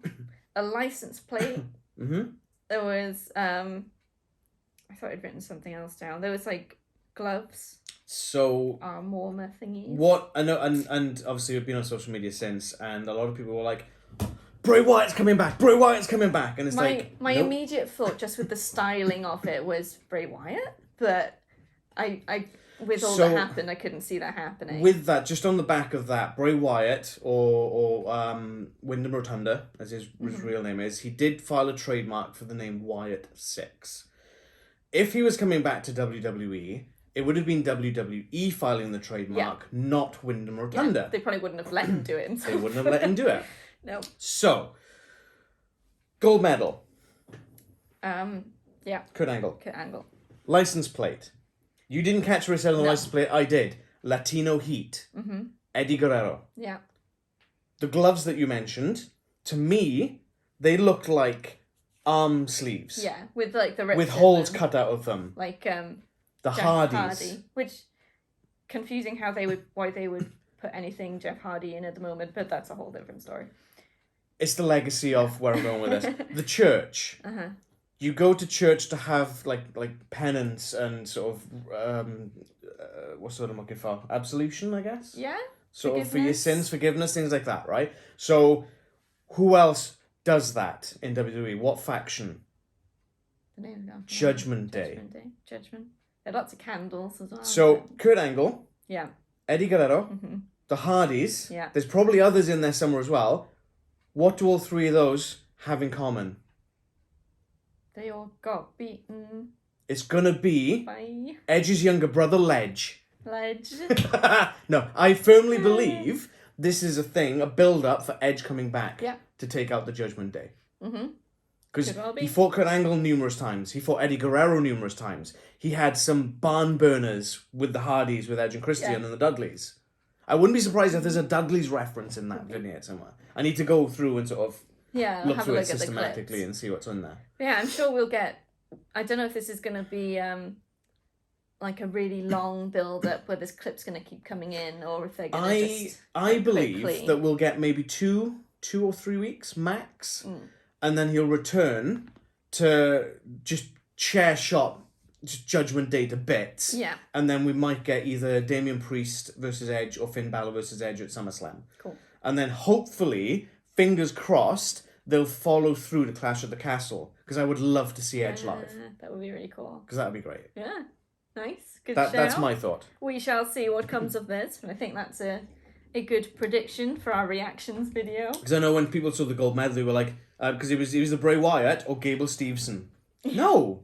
A license plate. Mm-hmm. There was I thought I'd written something else down. There was like gloves. So Arm warmer thingies. what I know, and obviously we've been on social media since, and a lot of people were like, Bray Wyatt's coming back, Bray Wyatt's coming back, and it's my nope. immediate thought, just with the styling of it, was Bray Wyatt, but I with all that happened, I couldn't see that happening. With that, just on the back of that, Bray Wyatt or Wyndham Rotunda, as his real name is, he did file a trademark for the name Wyatt 6. If he was coming back to WWE, it would have been WWE filing the trademark, not Wyndham Rotunda. Yeah, they probably wouldn't have let him do it. They wouldn't have let him do it. No. So, gold medal. Yeah. Kurt Angle. Kurt Angle. License plate. You didn't catch what I said on the license plate. I did. Latino Heat. Mm-hmm. Eddie Guerrero. Yeah. The gloves that you mentioned, to me, they looked like arm sleeves. Yeah, with like the rips with in holes them. cut out of them. Like The Jeff Hardys. Hardy, which confusing why they would put anything Jeff Hardy in at the moment, but that's a whole different story. It's the legacy of where I'm going with this. The church. Uh-huh. You go to church to have like penance and sort of what's the word I'm looking for? Absolution, I guess. Yeah. Sort of for your sins, forgiveness, things like that, right? So, who else does that in WWE? What faction? Judgment Day. Judgment. There are lots of candles as well. So, Kurt Angle. Yeah. Eddie Guerrero. Mm-hmm. The Hardys. Yeah. There's probably others in there somewhere as well. What do all three of those have in common? They all got beaten It's gonna be by Edge's younger brother, Ledge. Ledge. No, I firmly believe this is a thing, a build-up for Edge coming back to take out the Judgment Day. Mm-hmm. Because he fought Kurt Angle numerous times. He fought Eddie Guerrero numerous times. He had some barn burners with the Hardys, with Edge and Christian and the Dudleys. I wouldn't be surprised if there's a Dudleys reference in that vignette somewhere. I need to go through and sort of look through it systematically and see what's in there. Yeah, I'm sure we'll get... I don't know if this is going to be like a really long build up where this clip's going to keep coming in, or if they're going to just I believe quickly... that we'll get maybe 2 or 3 weeks max, and then he'll return to just chair shot just Judgment Day to bits. Yeah. And then we might get either Damian Priest versus Edge or Finn Balor versus Edge at SummerSlam. Cool. And then hopefully, fingers crossed, they'll follow through to Clash at the Castle, because I would love to see Edge live. That would be really cool. Because that would be great. Yeah. Nice. Good That's my thought. We shall see what comes of this, and I think that's a good prediction for our reactions video. Because I know when people saw the gold medal, they were like, because he was the Bray Wyatt or Gable Steveson. No!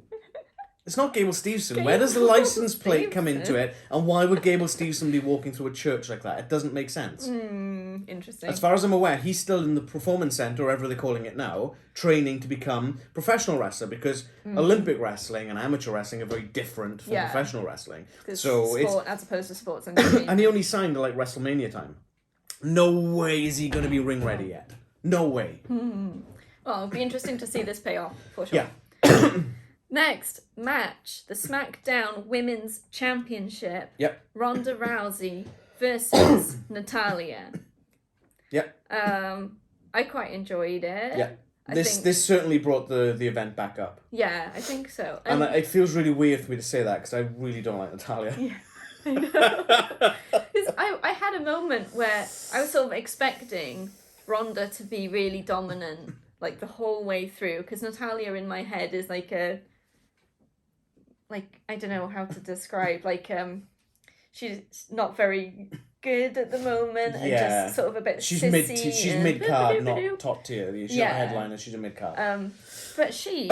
It's not Gable Steveson. Where does the license plate come into it? And why would Gable Steveson be walking through a church like that? It doesn't make sense. Interesting. As far as I'm aware, he's still in the performance centre, or whatever they're calling it now, training to become professional wrestler, because Olympic wrestling and amateur wrestling are very different from professional wrestling. So sport, as opposed to sports entertainment. And he only signed at like WrestleMania time. No way is he going to be ring ready yet. No way. Well, it'll be interesting to see this pay off, for sure. Yeah. Next match, the SmackDown Women's Championship. Yep. Ronda Rousey versus Natalya. Yep. I quite enjoed it. Yeah. This certainly brought the event back up. Yeah, I think so. And it feels really weird for me to say that, because I really don't like Natalya. Yeah, I know. I had a moment where I was sort of expecting Ronda to be really dominant, like the whole way through, because Natalya in my head is like I don't know how to describe, she's not very good at the moment, and just sort of a bit she's sissy. She's mid card, not top tier. She's not a headliner. She's a mid card. But she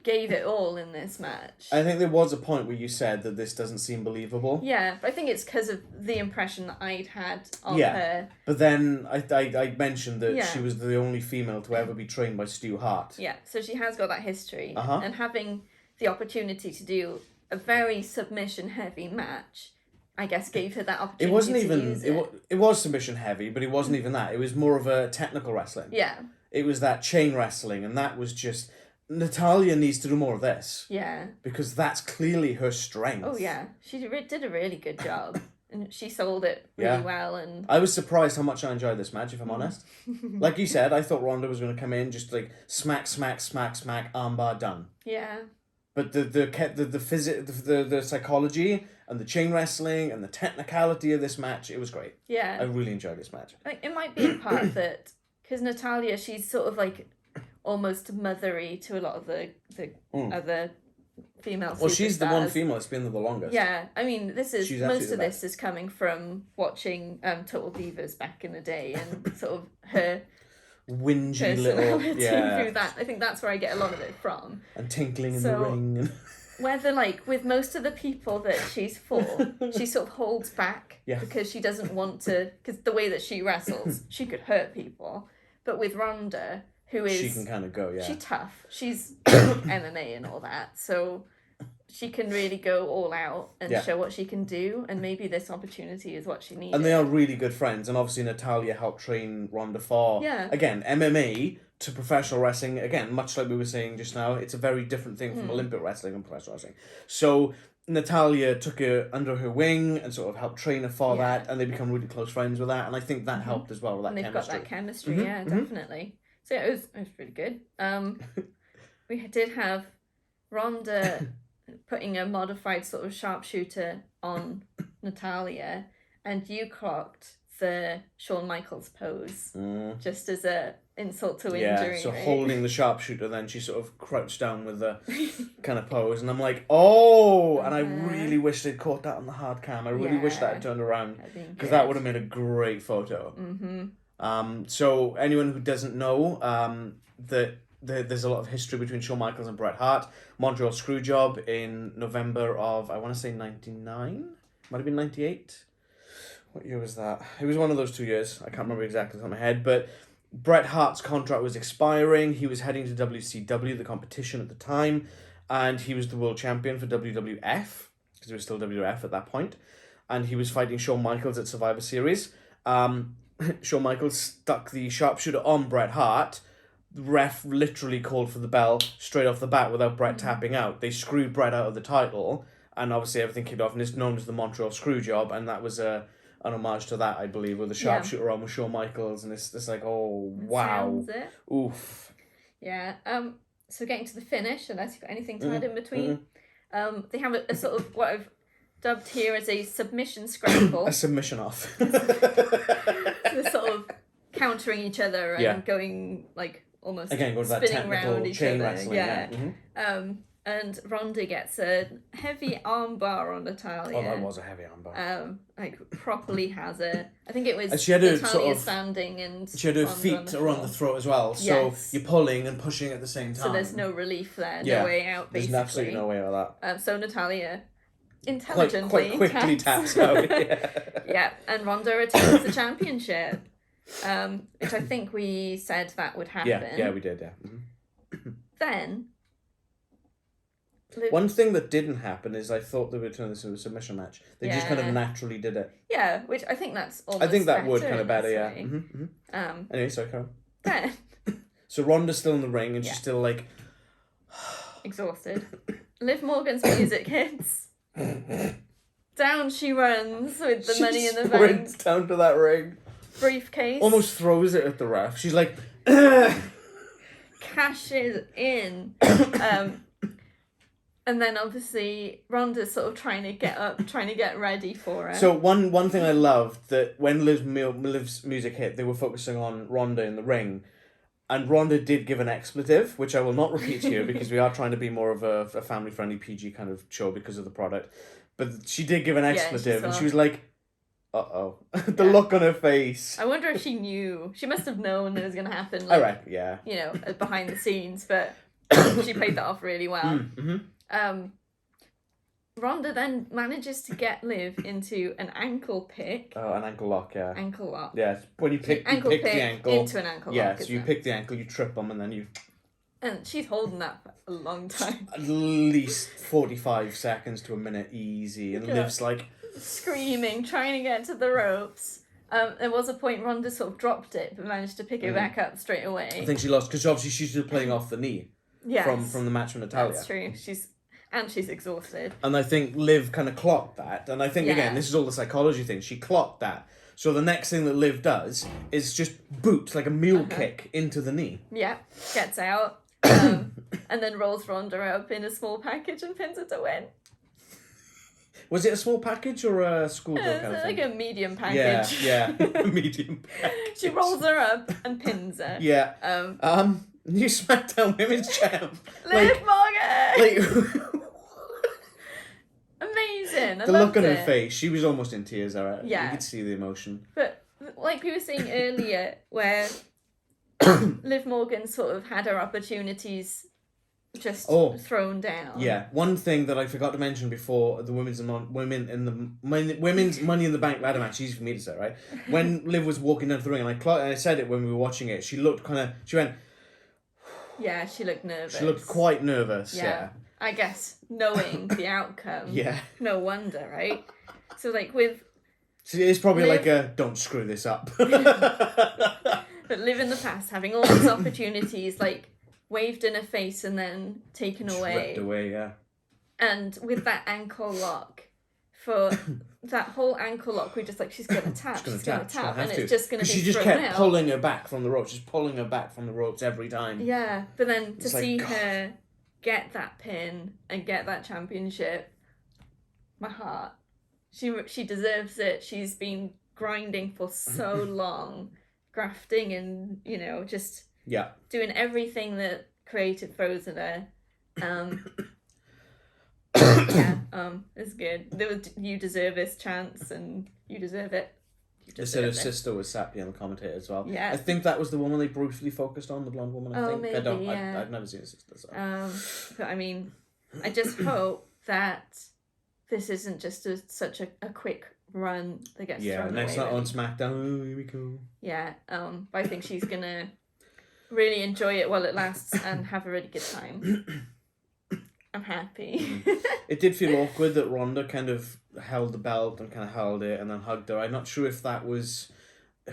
gave it all in this match. I think there was a point where you said that this doesn't seem believable. Yeah, but I think it's because of the impression that I'd had of her. But then I mentioned that she was the only female to ever be trained by Stu Hart. Yeah, so she has got that history, and having the opportunity to do a very submission heavy match, I guess, gave her that opportunity. It wasn't to even use it was submission heavy, but it wasn't even that. It was more of a technical wrestling. Yeah. It was that chain wrestling, and that was just Natalya needs to do more of this. Yeah. Because that's clearly her strength. Oh yeah, she did a really good job, and she sold it really well. And I was surprised how much I enjoyed this match, if I'm honest. Like you said, I thought Ronda was going to come in just like smack, armbar done. Yeah. But the psychology and the chain wrestling and the technicality of this match, it was great. Yeah. I really enjoyed this match. I think it might be in part that because Natalya, she's sort of like almost mothery to a lot of the other female superstars. Well, she's the one female that's been there the longest. Yeah, I mean, most of this is coming from watching Total Divas back in the day, and sort of her whingy little through that. I think that's where I get a lot of it from. And tinkling in the ring. Whether with most of the people that she's for, she sort of holds back because she doesn't want to, because the way that she wrestles, she could hurt people. But with Ronda, who is... She can kind of go, She's tough. She's MMA and all that. So she can really go all out and show what she can do. And maybe this opportunity is what she needs. And they are really good friends. And obviously Natalya helped train Ronda for, again, MMA to professional wrestling. Again, much like we were saying just now, it's a very different thing from Olympic wrestling and professional wrestling. So Natalya took her under her wing and sort of helped train her for that. And they become really close friends with that. And I think that helped as well with that chemistry. And they've got that chemistry, definitely. So it was pretty good. We did have Ronda putting a modified sort of sharpshooter on Natalya, and you clocked the Shawn Michaels pose just as a insult to injury. Yeah, so holding the sharpshooter, then she sort of crouched down with the kind of pose, and I'm like, oh! And I really wish they'd caught that on the hard cam. I really wish that had turned around, because that would have made a great photo. So anyone who doesn't know, there's a lot of history between Shawn Michaels and Bret Hart. Montreal Screwjob in November of, I want to say 99? Might have been 98? What year was that? It was one of those 2 years. I can't remember exactly off the top of my head. But Bret Hart's contract was expiring. He was heading to WCW, the competition at the time. And he was the world champion for WWF, because he was still WWF at that point. And he was fighting Shawn Michaels at Survivor Series. Shawn Michaels stuck the sharpshooter on Bret Hart. The ref literally called for the bell straight off the bat without Bret tapping out. They screwed Bret out of the title, and obviously everything kicked off, and it's known as the Montreal Screwjob, and that was an homage to that, I believe, with the sharpshooter on with Shawn Michaels, and it's like, oh, wow. Sounds it. Oof. Yeah. So getting to the finish, unless you've got anything to add in between, they have a sort of what I've dubbed here as a submission scramble. A submission off. So they're sort of countering each other and going like almost again, going to that spinning technical around each chain other. wrestling. Yeah. Mm-hmm. And Ronda gets a heavy armbar on Natalya. Oh, that was a heavy armbar. Like properly has it. I think it was and she had her Natalya sort of, standing and she had her feet around the throat as well. So you're pulling and pushing at the same time. So there's no relief there, no way out. Basically, there's absolutely no way out of that. So Natalya intelligently quite quickly taps out. Yeah, and Ronda retains the championship, which I think we said that would happen. Yeah, we did. Yeah. Mm-hmm. Then. One thing that didn't happen is I thought they would turn this into a submission match. They just kind of naturally did it. Yeah, which I think that's almost I think that would better kind of better, yeah. Mm-hmm. Anyway, sorry, Carol. Then. So Ronda's still in the ring and she's still like... exhausted. Liv Morgan's music hits. Down she runs with the money in the bank. She sprints down to that ring. Briefcase. Almost throws it at the ref. She's like... Cashes in. And then obviously Ronda's sort of trying to get up, trying to get ready for her. So one thing I loved, that when Liv's music hit, they were focusing on Ronda in the ring. And Ronda did give an expletive, which I will not repeat here because we are trying to be more of a family-friendly PG kind of show because of the product. But she did give an expletive and she was like, uh-oh. The look on her face. I wonder if she knew. She must have known it was going to happen. Like, all right, yeah. You know, behind the scenes, but she played that off really well. Mm-hmm. Ronda then manages to get Liv into an ankle pick. Oh, an ankle lock, yeah. Ankle lock. Yeah, when you pick the ankle. Into an ankle lock. Yeah, so you pick the ankle, you trip them, and then you... And she's holding that for a long time. At least 45 seconds to a minute, easy. And Liv's like... screaming, trying to get to the ropes. There was a point Ronda sort of dropped it, but managed to pick it back up straight away. I think she lost, because obviously she's still playing off the knee. Yes. From the match with Natalya. That's true. She's exhausted. And I think Liv kind of clocked that. And I think, again, this is all the psychology thing. She clocked that. So the next thing that Liv does is just boot, like a mule kick, into the knee. Yeah. Gets out. And then rolls Ronda up in a small package and pins her to win. Was it a small package or a schoolgirl kind of thing? Like a medium package. Yeah, a medium package. She rolls her up and pins her. Yeah. New SmackDown Women's Champ. Liv Morgan! Amazing. I the look on it. her face, she was almost in tears, alright. Yeah. You could see the emotion. But like we were saying earlier, where Liv Morgan sort of had her opportunities just thrown down. Yeah. One thing that I forgot to mention before the women's Money in the Bank ladder match, easy for me to say, right? When Liv was walking down the ring, and I said it when we were watching it, she went... Yeah, she looked nervous. She looked quite nervous, yeah. I guess, knowing the outcome. Yeah. No wonder, right? So, like, with... So it's probably Liv, like a, don't screw this up. But Liv in the past, having all these opportunities, like, waved in her face and then taken away. Ripped away, yeah. And with that ankle lock, for that whole ankle lock, we're just like, she's going to tap, she's going to tap, and it's just going to be she just thrown kept out. pulling her back from the ropes, just pulling her back from the ropes every time. Yeah, but then to see like, her get that pin and get that championship, my heart. She deserves it. She's been grinding for so long, grafting and, you know, just doing everything that creative throws at her. It's good. You deserve this chance and you deserve it. They said her sister was sat behind the commentator as well. Yeah. I think that was the woman they briefly focused on, the blonde woman, I think. Maybe, I've never seen her sister. So. But I mean, I just hope that this isn't just such a quick run that gets thrown away. Yeah, next night on SmackDown, oh, here we go. Yeah, but I think she's going to really enjoy it while it lasts and have a really good time. I'm happy. It did feel awkward that Ronda kind of held the belt and kind of held it and then hugged her. I'm not sure if that was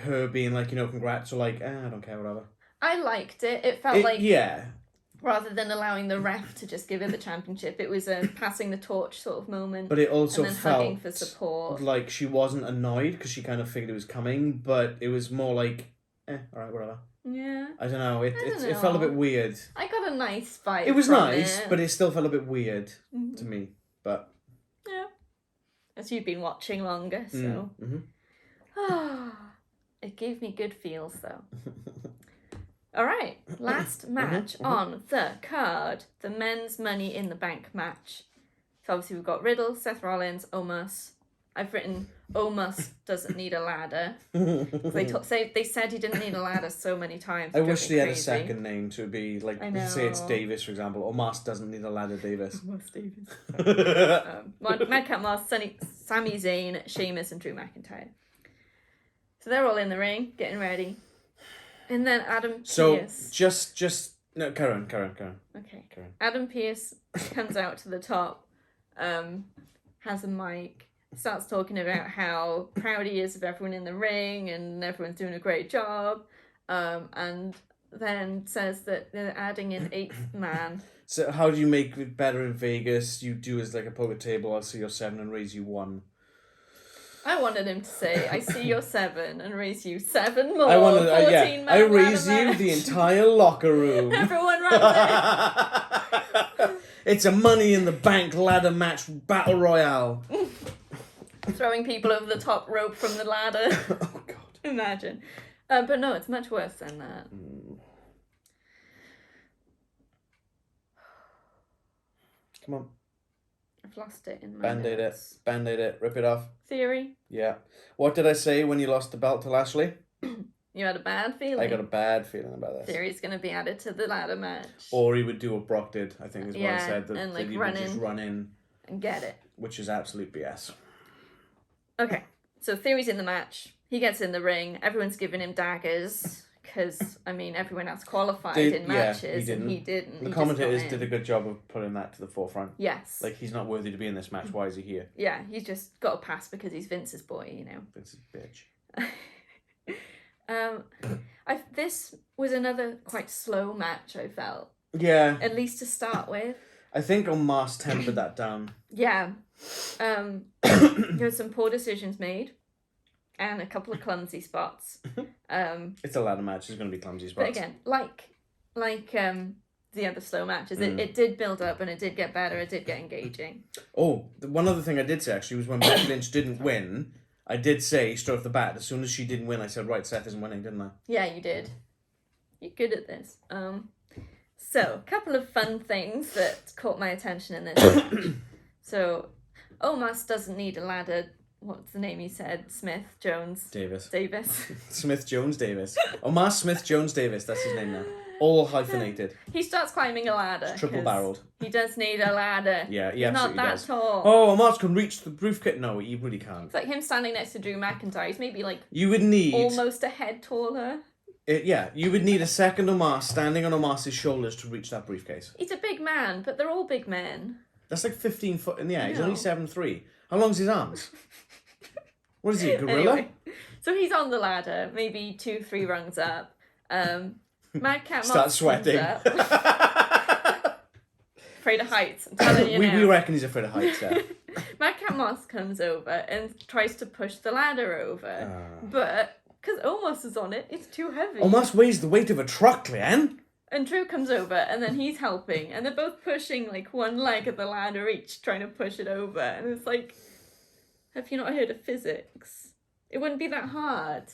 her being like, you know, congrats, or like, I don't care, whatever. I liked it. It felt like... Yeah. Rather than allowing the ref to just give her the championship, it was a passing the torch sort of moment. But it also and then felt hugging for support. like she wasn't annoyed because she kind of figured it was coming, but it was more like, all right, whatever. Yeah. I don't know. It know. felt a bit weird. I got a nice vibe. It was from nice, it. but it still felt a bit weird to me. But yeah, as you've been watching longer, so it gave me good feels though. All right, last match on the card, the men's Money in the Bank match. So obviously we've got Riddle, Seth Rollins, Omos. I've written Omos doesn't need a ladder. They said he didn't need a ladder so many times. I wish they had a second name, so it'd be like, say it's Davis, for example. Omos doesn't need a ladder, Davis. Omos Davis. Madcap Moss, Sami Zayn, Sheamus, and Drew McIntyre. So they're all in the ring, getting ready. And then Adam Pearce. No, carry on. Okay. Adam Pearce comes out to the top, has a mic, starts talking about how proud he is of everyone in the ring and everyone's doing a great job, and then says that they're adding an 8th man. So how do you make it better in Vegas? You do as like a poker table, I'll see your 7 and raise you 1. I wanted him to say, I see your 7 and raise you 7 more. 14 men I raise you the entire locker room. Everyone runs It's a Money in the Bank ladder match battle royale. Throwing people over the top rope from the ladder. Oh God! Imagine, but no, it's much worse than that. Come on. I've lost it in my Band-aid notes. it. Band-aid it. Rip it off. Theory. Yeah. What did I say when you lost the belt to Lashley? You had a bad feeling. I got a bad feeling about this. Theory's going to be added to the ladder match. Or he would do what Brock did, I think is what I said. And like he run would just run in. And get it. Which is absolute BS. Okay. So Theory's in the match. He gets in the ring. Everyone's giving him daggers. Because, I mean, everyone else qualified in matches. And he didn't. The commentators did a good job of putting that to the forefront. Yes. Like, he's not worthy to be in this match. Why is he here? Yeah, he's just got a pass because he's Vince's boy, you know. Vince's bitch. This was another quite slow match, I felt. Yeah. At least to start with. I think Omos tempered that down. Yeah. There were some poor decisions made. And a couple of clumsy spots. It's a ladder match. There's going to be clumsy spots. But again, like the other slow matches, it did build up and it did get better. It did get engaging. Oh, one other thing I did say actually was when Becky Lynch didn't win, I did say straight off the bat, as soon as she didn't win, I said, right, Seth isn't winning, didn't I? Yeah, you did. You're good at this. So, a couple of fun things that caught my attention in this match. So, Omos doesn't need a ladder. What's the name he said? Davis. Smith Jones Davis. Omos Smith Jones Davis, that's his name now. All hyphenated. He starts climbing a ladder. Triple barreled. He does need a ladder. Yeah, he absolutely not that does. tall. Oh, Omos can reach the briefcase. No, he really can't. It's like him standing next to Drew McIntyre. He's maybe like you would need almost a head taller. You would need a second Omos standing on Omos's shoulders to reach that briefcase. He's a big man, but they're all big men. That's like 15 foot in the air. He's only 7'3". How long's his arms? What is he, a gorilla? Anyway, so he's on the ladder, maybe 2-3 rungs up. Madcap Start sweating. Afraid of heights. I'm telling you we reckon he's afraid of heights, yeah. Madcap Moss comes over and tries to push the ladder over. But, because Omos is on it, it's too heavy. Omos weighs the weight of a truck, Leanne. And Drew comes over and then he's helping. And they're both pushing like one leg of the ladder each, trying to push it over. And it's like, have you not heard of physics? It wouldn't be that hard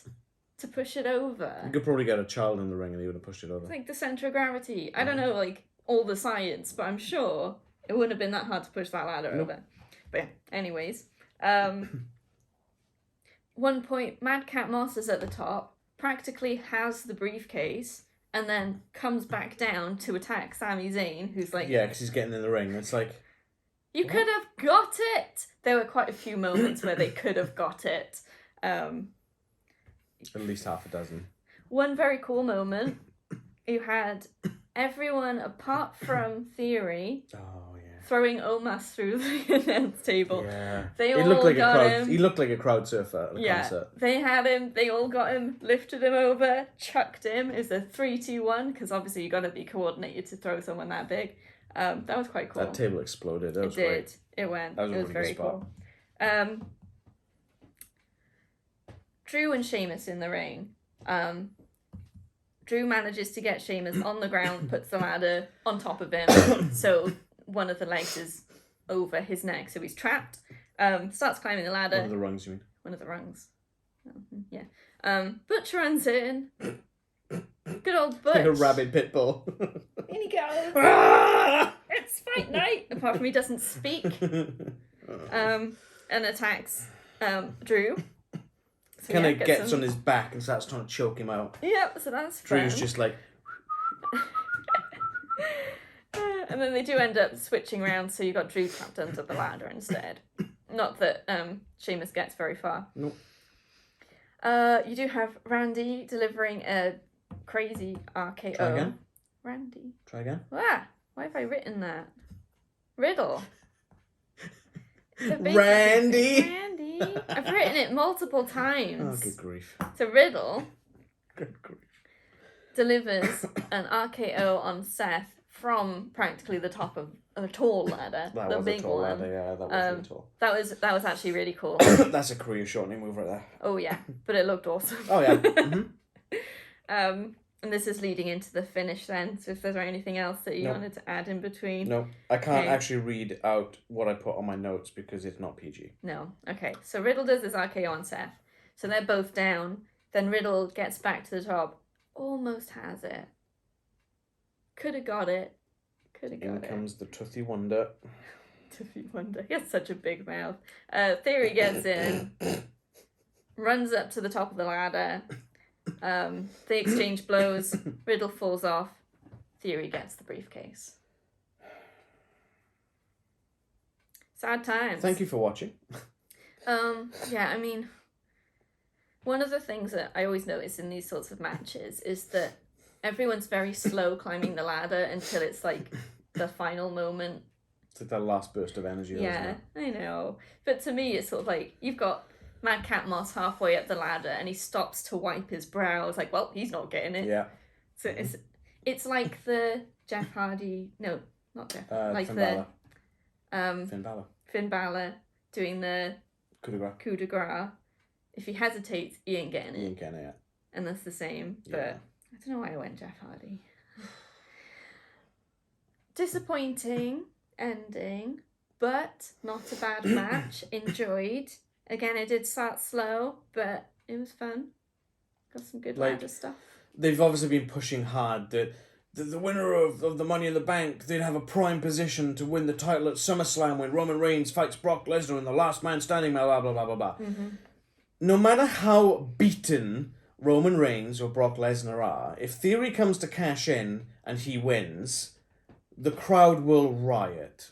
to push it over. You could probably get a child in the ring and he would have pushed it over. It's like the centre of gravity. I don't know, like, all the science, but I'm sure it wouldn't have been that hard to push that ladder over. But yeah, anyways. One point, Madcap Moss is at the top, practically has the briefcase, and then comes back down to attack Sami Zayn, who's like... Yeah, because he's getting in the ring. It's like... You could have got it! There were quite a few moments where they could have got it. At least half a dozen. One very cool moment, you had everyone apart from Theory throwing Omos through the announce table. Yeah. They He all looked like got a crowd. him. He looked like a crowd surfer at a concert. They had him. They all got him, lifted him over, chucked him. It was a 3-2-1 because obviously you got to be coordinated to throw someone that big. That was quite cool. That table exploded. That was it did. great. It went. That was it was a really very good spot. cool. Drew and Sheamus in the ring. Drew manages to get Sheamus on the ground, puts the ladder on top of him, so one of the legs is over his neck, so he's trapped. Starts climbing the ladder. One of the rungs, you mean? One of the rungs. Yeah. Butch runs in. Good old Butch. Like a rabid pit bull. In he goes. It's fight night. Apart from he doesn't speak. And attacks Drew. So Kind of gets on his back and starts trying to choke him out. Yep, so that's fun. Drew's just like... And then they do end up switching around, so you got Drew trapped under the ladder instead. Not that Sheamus gets very far. Nope. You do have Randy delivering a crazy RKO. Try again. Randy. Try again. Ah, why have I written that? Riddle. Randy! Randy. I've written it multiple Oh, times. good grief. So Riddle Good grief. delivers an RKO on Seth from practically the top of a tall ladder. That the was big a tall one. ladder, yeah. That was really tall. That was actually really cool. That's a career shortening move right there. Oh yeah, but it looked awesome. Oh yeah. Mm-hmm. And this is leading into the finish then. So if there's anything else that you wanted to add in between. No, I can't actually read out what I put on my notes because it's not PG. No. Okay. So Riddle does his RKO on Seth. So they're both down. Then Riddle gets back to the top. Almost has it. Could have got it. Could have got it. In comes the Toothy Wonder. Toothy Wonder. He has such a big mouth. Theory gets in. Runs up to the top of the ladder. They exchange blows. Riddle falls off. Theory gets the briefcase. Sad times. Thank you for watching. Yeah, I mean, one of the things that I always notice in these sorts of matches is that everyone's very slow climbing the ladder until it's like the final moment. It's like that last burst of energy. Yeah, I know. But to me, it's sort of like you've got Madcap Moss halfway up the ladder and he stops to wipe his brow. It's like, well, he's not getting it. Yeah. So it's like the Jeff Hardy, no, not Jeff, like Finn the Balor. Finn Balor doing the coup de grace. If he hesitates, he ain't getting it. He ain't getting it. And that's the same. Yeah. But I don't know why I went Jeff Hardy. Disappointing ending, but not a bad match. Enjoyed. Again, it did start slow, but it was fun. Got some good ladder stuff. They've obviously been pushing hard that the winner of the Money in the Bank, they'd have a prime position to win the title at SummerSlam when Roman Reigns fights Brock Lesnar in the last man standing, blah, blah, blah, blah, blah. Mm-hmm. No matter how beaten Roman Reigns or Brock Lesnar are, if Theory comes to cash in and he wins, the crowd will riot.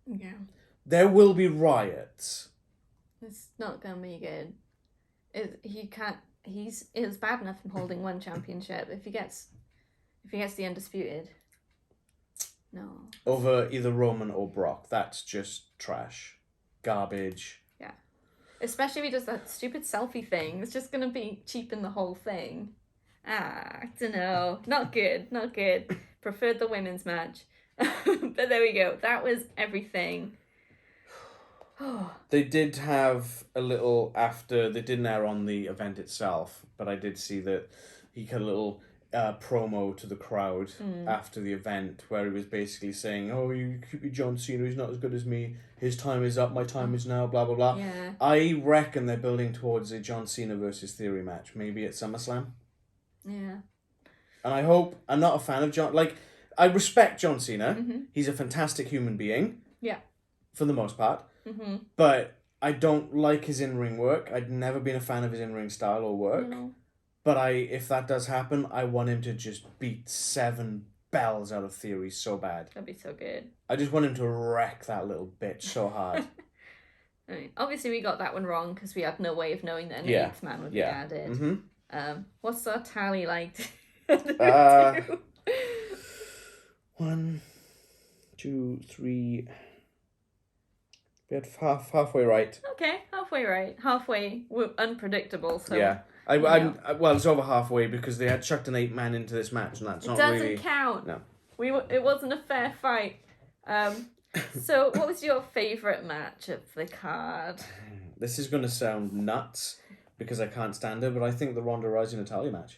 Yeah. There will be riots. It's not gonna be good. It was bad enough from holding one championship. If he gets the Undisputed, no. Over either Roman or Brock, that's just trash, garbage. Yeah, especially if he does that stupid selfie thing. It's just gonna be cheapen the whole thing. I don't know. Not good. Not good. Preferred the women's match, but there we go. That was everything. They did have a little after, they didn't air on the event itself, but I did see that he had a little promo to the crowd after the event where he was basically saying, oh, you keep your John Cena, he's not as good as me, his time is up, my time is now, blah, blah, blah. Yeah. I reckon they're building towards a John Cena versus Theory match, maybe at SummerSlam. Yeah. And I hope, I'm not a fan of John, like, I respect John Cena, Mm-hmm. he's a fantastic human being. Yeah. For the most part. Mm-hmm. But I don't like his in-ring work. I'd never been a fan of his in-ring style or work. No. But if that does happen, I want him to just beat 7 bells out of Theory so bad. That'd be so good. I just want him to wreck that little bitch so hard. I mean, obviously we got that one wrong because we had no way of knowing that an 8th man would be added. Mm-hmm. What's our tally like? 1, 2, 3, Good, halfway right. Okay, halfway right. Halfway unpredictable, so... Yeah. Well, it's over halfway because they had chucked an 8-man into this match, and that's not really... It doesn't count. No. It wasn't a fair fight. So, what was your favourite match of the card? This is going to sound nuts because I can't stand it, but I think the Ronda Rousey Natalya match.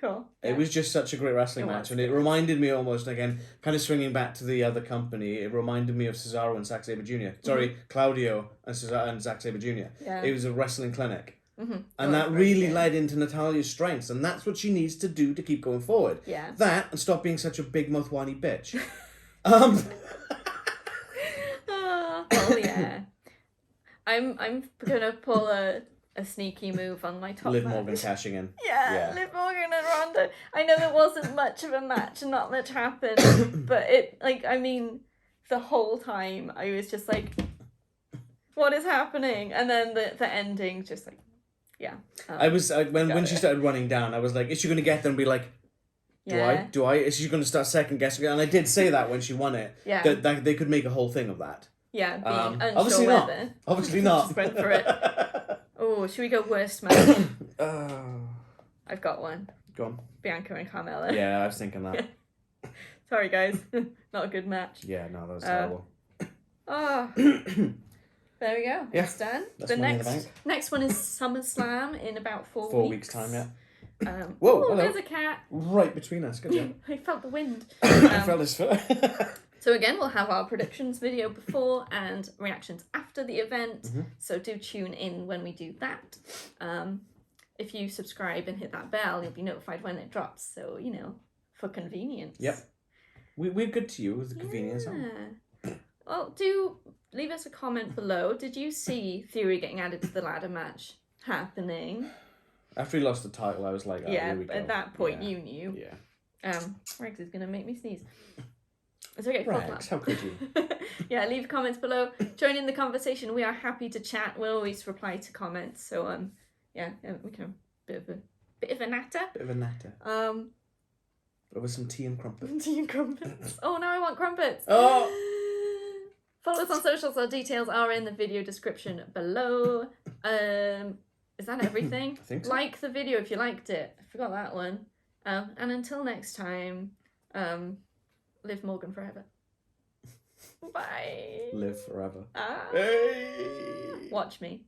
Cool. It was just such a great wrestling match, and it reminded me almost, again, kind of swinging back to the other company, it reminded me of Cesaro and Zack Sabre Jr. Sorry, Claudio and Zack Sabre Jr. Yeah. It was a wrestling clinic. And that really led into Natalya's strengths, and that's what she needs to do to keep going forward. Yeah. That, and stop being such a big mouth whiny bitch. Oh yeah. I'm gonna pull a sneaky move on my top Liv match. Morgan cashing in. Yeah, Liv Morgan and Ronda. I know it wasn't much of a match and not much happened, but the whole time I was just like, what is happening? And then the ending, just like, yeah. When she started running down, I was like, is she going to get there and be like, do I? Is she going to start second guessing it? And I did say that when she won it. Yeah. That they could make a whole thing of that. Yeah, being unsure obviously not. whether. Obviously not. Just went for it. Oh, should we go worst match? I've got one. Go on. Bianca and Carmella. Yeah, I was thinking that. Sorry, guys. Not a good match. Yeah, no, that was terrible. There we go. Yeah. It's done. That's The Money in the Bank. next one is SummerSlam in about 4 weeks. 4 weeks' time, yeah. Whoa, hello. there's a cat. Right between us. Good job. I felt the wind. I felt his foot. So again, we'll have our predictions video before and reactions after the event. So do tune in when we do that. If you subscribe and hit that bell, you'll be notified when it drops. So, for convenience. Yep. We're good to you with the convenience. Yeah. Well, do leave us a comment below. Did you see Theory getting added to the ladder match happening? After he lost the title, I was like, here we go. At that point, you knew. Yeah. Rex is going to make me sneeze. It's okay. Rex, how could you? Yeah, leave comments below. Join in the conversation. We are happy to chat. We'll always reply to comments. So, we can bit of a natter. Bit of a natter. Over some tea and crumpets. Tea and crumpets. Oh, now I want crumpets. Oh! Follow us on socials. Our details are in the video description below. Is that everything? I think so. Like the video if you liked it. I forgot that one. And until next time, live Morgan forever. Bye. Live forever. Ah. Hey. Watch me.